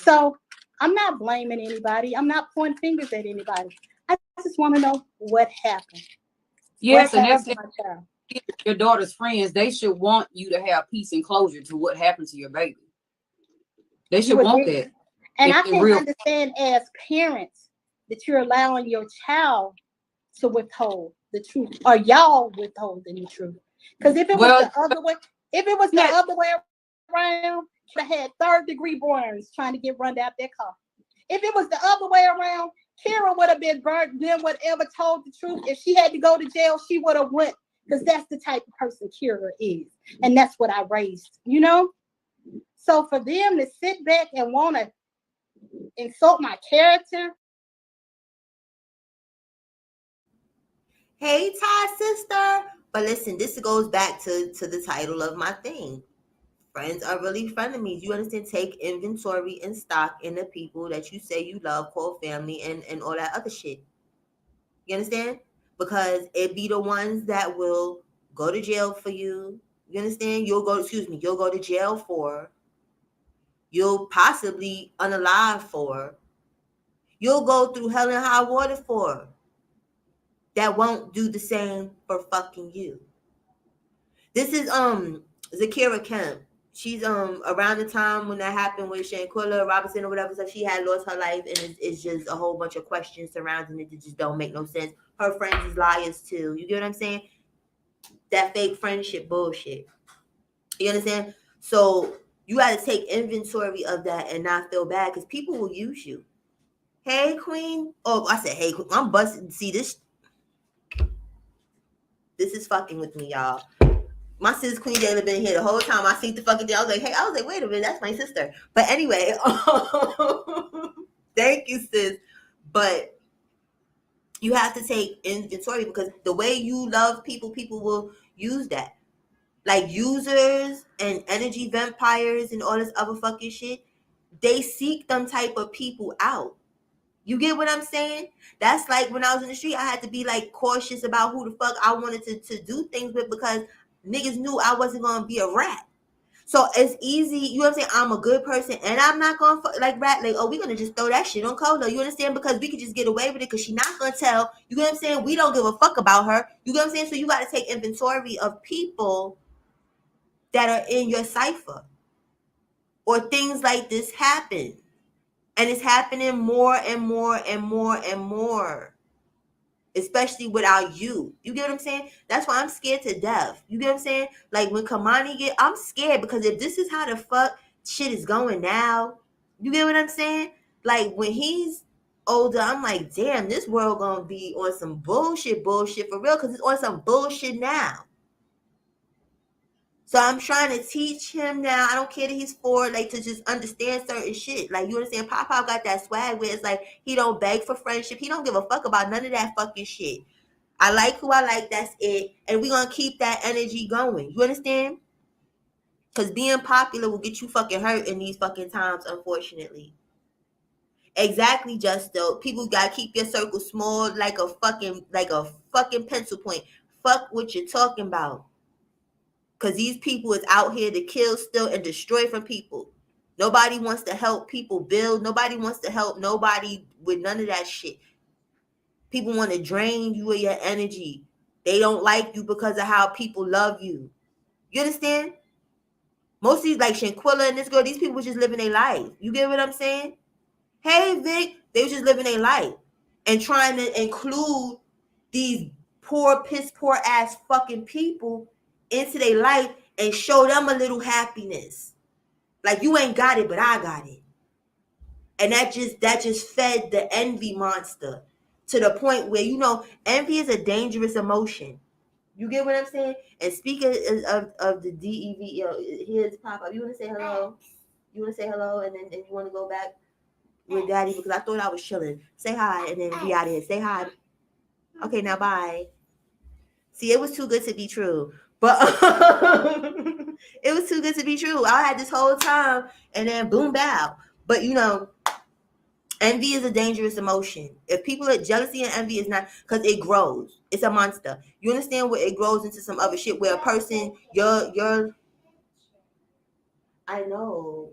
So I'm not blaming anybody. I'm not pointing fingers at anybody. I just want to know what happened. Yes, and that's your daughter's friends. They should want you to have peace and closure to what happened to your baby. They should want that. And I can understand as parents that you're allowing your child to withhold the truth, or y'all withholding the truth. Because if it was the other way, around, I had third-degree burns trying to get run out that car. If it was the other way around, Kira would have been burnt, then whatever told the truth. If she had to go to jail, she would have went, because that's the type of person Kira is. And that's what I raised, you know? So for them to sit back and want to insult my character. Hey, Ty, sister. But listen, this goes back to the title of my thing. Friends are really frenemies. You understand? Take inventory and stock in the people that you say you love, call family, and all that other shit. You understand? Because it be the ones that will go to jail for you. You understand? You'll go to jail for. You'll possibly unalive for. You'll go through hell and high water for. That won't do the same for fucking you. This is Zakira Kemp. She's around the time when that happened with Shanquilla Robinson or whatever, so she had lost her life, and it's just a whole bunch of questions surrounding it that just don't make no sense. Her friends is liars too. You get what I'm saying? That fake friendship bullshit. You understand? So you got to take inventory of that and not feel bad, because people will use you. Hey, Queen. Oh, I said, hey, Queen. I'm busting. See, this is fucking with me, y'all. My sis Queen Jayla been here the whole time. I see the fucking thing. I was like, wait a minute, that's my sister. But anyway, thank you, sis. But you have to take inventory, because the way you love people, people will use that. Like users and energy vampires and all this other fucking shit, they seek them type of people out. You get what I'm saying? That's like when I was in the street, I had to be like cautious about who the fuck I wanted to do things with because niggas knew I wasn't gonna be a rat. So it's easy, you know what I'm saying? I'm a good person and I'm not gonna like rat, like, oh, we're gonna just throw that shit on Coda. You understand? Because we could just get away with it because she's not gonna tell. You know what I'm saying? We don't give a fuck about her. You know what I'm saying? So you gotta take inventory of people that are in your cipher. Or things like this happen. And it's happening more and more and more and more. Especially without you. You get what I'm saying? That's why I'm scared to death. You get what I'm saying? Like when Kamani I'm scared because if this is how the fuck shit is going now, you get what I'm saying? Like when he's older, I'm like, damn, this world gonna be on some bullshit for real because it's on some bullshit now. So I'm trying to teach him now. I don't care that he's 4, like to just understand certain shit. Like you understand, Pop got that swag where it's like he don't beg for friendship. He don't give a fuck about none of that fucking shit. I like who I like, that's it. And we're gonna keep that energy going. You understand? Because being popular will get you fucking hurt in these fucking times, unfortunately. Exactly, just though. People gotta keep your circle small like a fucking pencil point. Fuck what you're talking about. Because these people is out here to kill, steal, and destroy from people. Nobody wants to help people build. Nobody wants to help nobody with none of that shit. People want to drain you of your energy. They don't like you because of how people love you. You understand? Most of these, like Shanquilla and this girl, these people was just living their life. You get what I'm saying? Hey, Vic, they was just living their life and trying to include these piss poor ass fucking people into their life and show them a little happiness. Like you ain't got it, but I got it. And that just fed the envy monster to the point where, you know, envy is a dangerous emotion. You get what I'm saying? And speaking of the DEV, here's Pop Up. You want to say hello? You want to say hello and then you want to go back with Daddy because I thought I was chilling. Say hi and then be out of here. Say hi. Okay, now bye. See, it was too good to be true. But it was too good to be true. I had this whole time and then boom, bow. But, you know, envy is a dangerous emotion. If people are jealousy and envy is not, because it grows. It's a monster. You understand where it grows into some other shit where a person, you're, I know.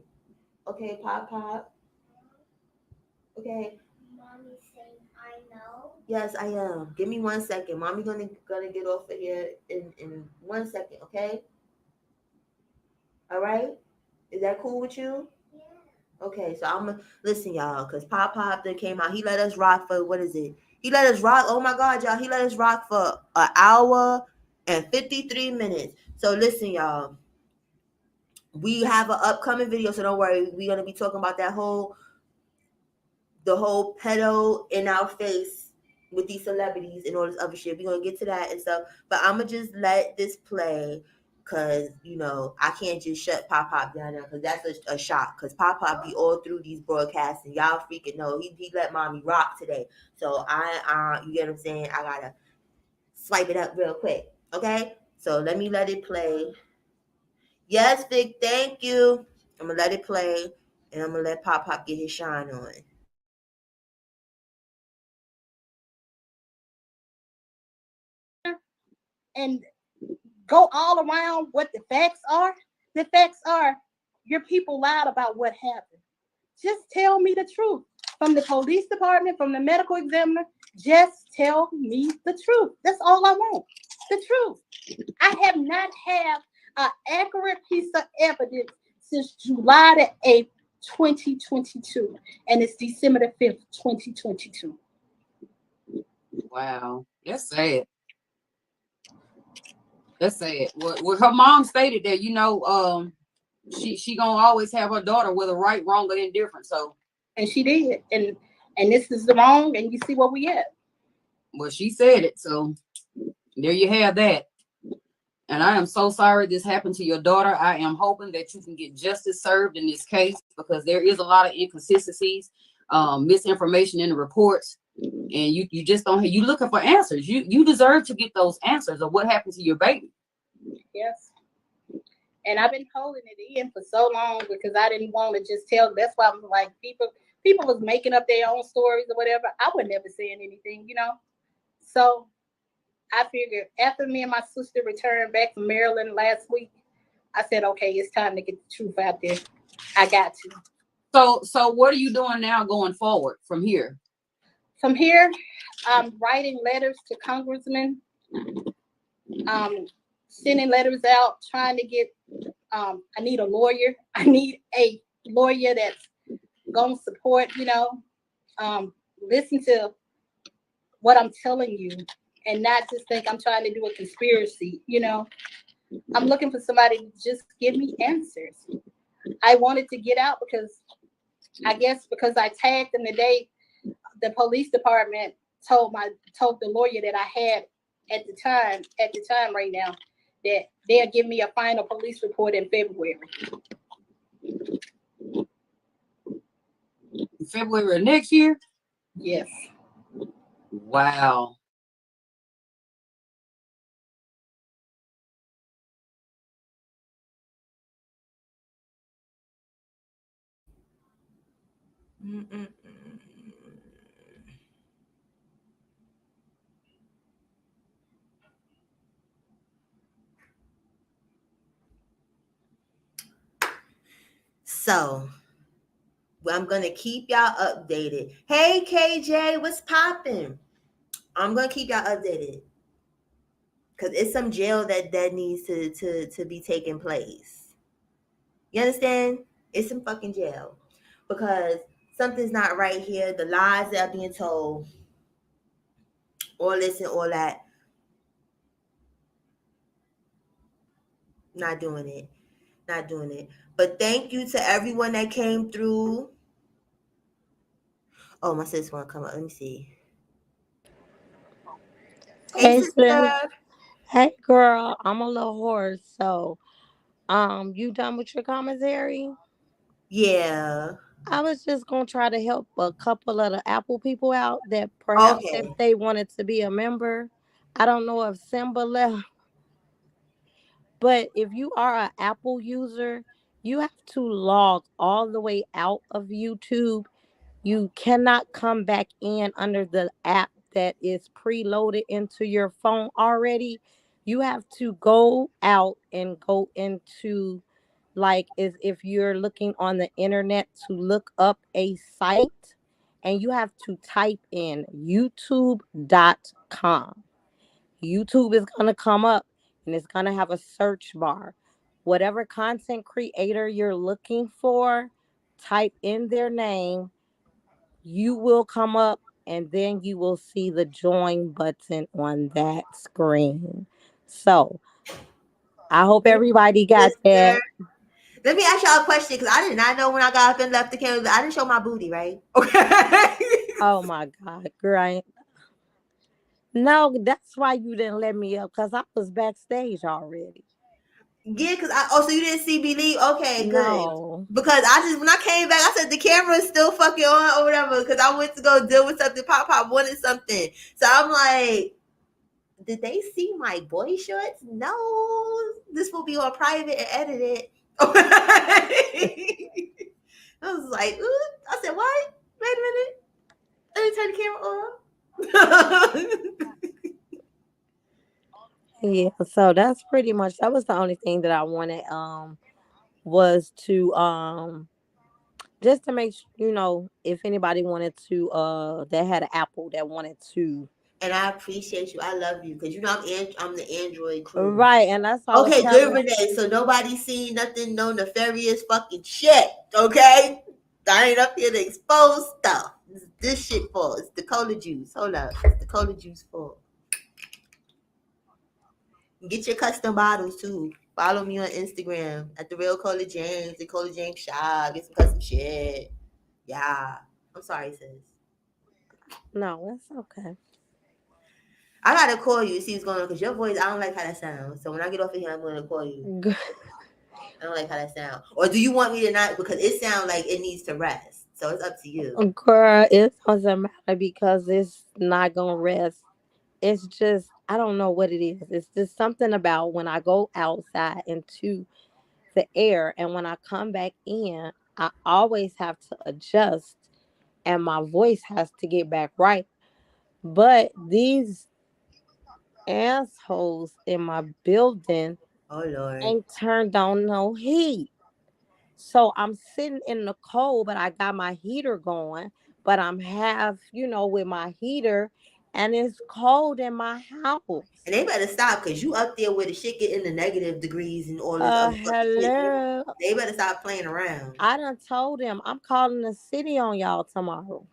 Okay, Pop. Okay. Mommy saying I know. Yes, I am. Give me 1 second. Mommy gonna get off of here in 1 second, okay? All right? Is that cool with you? Yeah. Okay, so I'm gonna listen, y'all, because Pop that came out. He let us rock for what is it? He let us rock. Oh my God, y'all. He let us rock for an hour and 53 minutes. So listen, y'all. We have an upcoming video, so don't worry. We're gonna be talking about the whole pedo in our face with these celebrities and all this other shit. We're gonna get to that and stuff. But I'ma just let this play because, you know, I can't just shut Pop down now because that's a shock. Because Pop be all through these broadcasts and y'all freaking know he let mommy rock today. So you get what I'm saying? I gotta swipe it up real quick. Okay? So let me let it play. Yes, Vic, thank you. I'm gonna let it play and I'm gonna let Pop get his shine on. And go all around what the facts are. The facts are your people lied about what happened. Just tell me the truth. From the police department, from the medical examiner, just tell me the truth. That's all I want. The truth. I have not had an accurate piece of evidence since July the 8th, 2022. And it's December the 5th, 2022. Wow. That's sad. That's sad. Well, her mom stated that, you know, she gonna always have her daughter whether right, wrong, or indifferent. So, and she did, and this is the wrong, and you see where we at. Well, she said it, so there you have that. And I am so sorry this happened to your daughter. I am hoping that you can get justice served in this case because there is a lot of inconsistencies, misinformation in the reports, and you just don't. You looking for answers. You deserve to get those answers of what happened to your baby. Yes. And I've been holding it in for so long because I didn't want to just tell. That's why I'm like, people was making up their own stories or whatever. I was never saying anything, So I figured after me and my sister returned back from Maryland last week, I said, okay, it's time to get the truth out there. I got to. So what are you doing now going forward from here? From here, I'm writing letters to congressmen, sending letters out, trying to get, I need a lawyer. I need a lawyer that's going to support, listen to what I'm telling you and not just think I'm trying to do a conspiracy, I'm looking for somebody to just give me answers. I wanted to get out because because I tagged them today, the police department told the lawyer that I had at the time right now that they'll give me a final police report in February. February of next year? Yes. Wow. So I'm gonna keep y'all updated. Hey KJ, what's popping? I'm gonna keep y'all updated because it's some jail that needs to be taking place. You understand? It's some fucking jail because something's not right here. The lies that are being told, all this and all that. Not doing it. Not doing it. But thank you to everyone that came through. Oh, my sis want to come up. Let me see. Hey, sister. Hey, girl. I'm a little hoarse. So, you done with your commentary? Yeah. I was just gonna try to help a couple of the Apple people out that perhaps if Okay. they wanted to be a member. I don't know if Simba left, but if you are an Apple user, you have to log all the way out of YouTube. You cannot come back in under the app that is preloaded into your phone already. You have to go out and go into, like, as if you're looking on the internet to look up a site, and you have to type in youtube.com. YouTube is going to come up and it's going to have a search bar. Whatever content creator you're looking for, type in their name. You will come up and then you will see the join button on that screen. So I hope everybody got Sister. that. Let me ask y'all a question because I did not know when I got up and left the camera. I didn't show my booty, right? Okay. Oh my God, girl. No, that's why you didn't let me up, because I was backstage already. Yeah, because so you didn't see me leave? Okay, good. No. Because when I came back, I said the camera is still fucking on or whatever. Because I went to go deal with something. Pop wanted something. So I'm like, did they see my boy shorts? No. This will be on private and edited. I was like, ooh. I said, what? Wait a minute. Let me turn the camera on. Yeah, so that's pretty much, that was the only thing that I wanted, was to just to make if anybody wanted to that had an Apple that wanted to. And I appreciate you. I love you because I'm the Android crew. Right, and that's why I was Okay, good, telling. Renee. So nobody seen nothing, no nefarious fucking shit. Okay, I ain't up here to expose stuff. This shit for it's the cola juice. Hold up, it's the cola juice for. Get your custom bottles too. Follow me on Instagram at the real Cola James, the Cola James shop. Get some custom shit. Yeah, I'm sorry, sis. No, that's okay. I gotta call you, see what's going on, because your voice, I don't like how that sounds. So when I get off of here, I'm gonna call you. I don't like how that sounds. Or do you want me to not? Because it sounds like it needs to rest. So it's up to you. Girl, it doesn't matter because it's not gonna rest. It's just, I don't know what it is. It's just something about when I go outside into the air and when I come back in, I always have to adjust and my voice has to get back right. But these assholes in my building Oh Lord. ain't turned on no heat. So I'm sitting in the cold, but I got my heater going. But I'm half, with my heater, and it's cold in my house. And they better stop because you up there where the shit get in the negative degrees and all this other fucking shit. Hello. They better stop playing around. I done told them I'm calling the city on y'all tomorrow.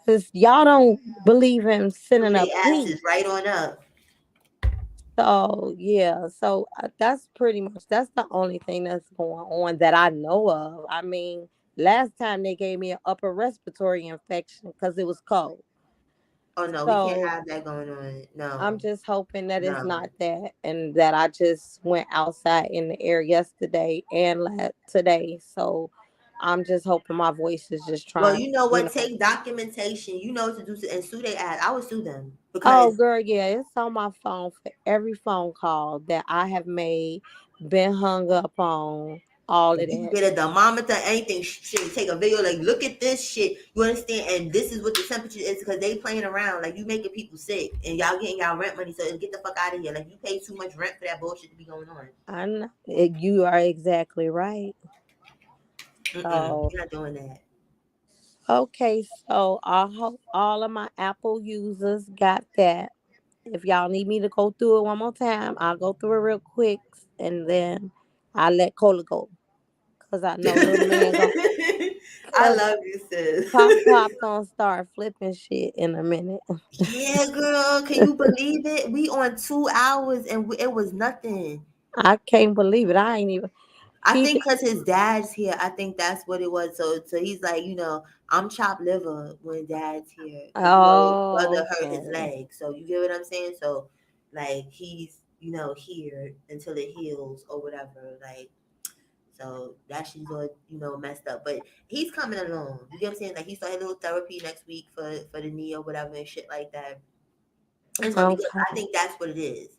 Cause y'all don't believe in Put sending their up heat. asses right on up. So yeah, that's pretty much that's the only thing that's going on that I know of. I mean, last time they gave me an upper respiratory infection because it was cold. Oh no, we can't So have that going on. I'm No, just hoping that it's no. not that, and that I just went outside in the air yesterday and today. So I'm just hoping my voice is just Well, trying, you know what? Take documentation. You know what to do and sue their ass. I would sue them Oh, because girl, yeah, it's on my phone for every phone call that I have made, been hung up on, all of you can that. get a thermometer, anything. Shit, take a video. Like, look at this shit. You understand? And this is what the temperature is because they playing around. Like, you making people sick, and y'all getting y'all rent money. So get the fuck out of here. Like, you pay too much rent for that bullshit to be going on. I know you are exactly right. So, You're not doing that. okay, so I hope all of my Apple users got that. If y'all need me to go through it one more time, I'll go through it real quick, and then I'll let Cola go. Cause I know little man go. I Cause love you, sis. Pop gonna start flipping shit in a minute. Yeah, girl. Can you believe it? We on 2 hours and it was nothing. I can't believe it. I ain't even. I He think because his dad's here. I think that's what it was. So he's like, I'm chopped liver when dad's here because his Oh, brother hurt his okay. leg. So you get what I'm saying? So like he's here until it heals or whatever. Like so that shit's all messed up. But he's coming along. You get what I'm saying? Like he started little therapy next week for the knee or whatever and shit like that. It's gonna be good. I Okay. think that's what it is.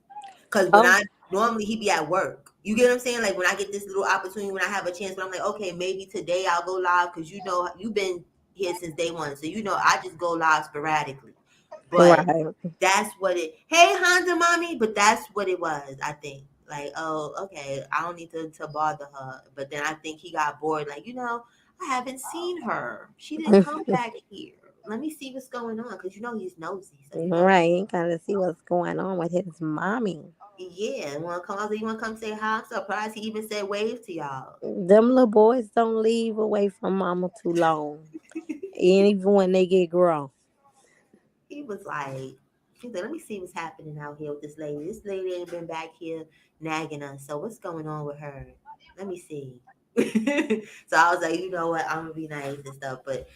Cause when Oh, I normally he be at work. You get what I'm saying? Like when I get this little opportunity, when I have a chance, when I'm like, okay, maybe today I'll go live because you've been here since day one, so I just go live sporadically. But right. that's what it. Hey Honda, mommy, but that's what it was. I think like, oh, okay, I don't need to bother her. But then I think he got bored. Like I haven't seen her. She didn't come back here. Let me see what's going on because he's nosy. So Right. Gotta see what's going on with his mommy. yeah, wanna come out? You wanna come say hi? I'm surprised he even said wave to y'all. Them little boys don't leave away from mama too long, even when they get grown. He was like, let me see what's happening out here with this lady. This lady ain't been back here nagging us. So what's going on with her? Let me see. So I was like, you know what? I'm gonna be nice and stuff. But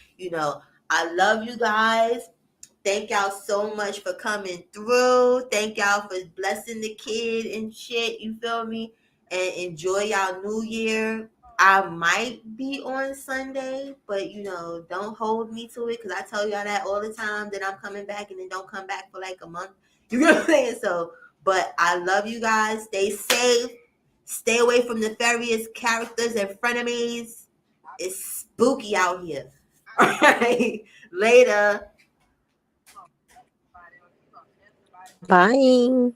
I love you guys. Thank y'all so much for coming through. Thank y'all for blessing the kid and shit. You feel me? And enjoy y'all New Year. I might be on Sunday, but don't hold me to it because I tell y'all that all the time that I'm coming back and then don't come back for like a month. You know what I'm saying? So, but I love you guys. Stay safe. Stay away from nefarious characters and frenemies. It's spooky out here. All right. Later. Bye.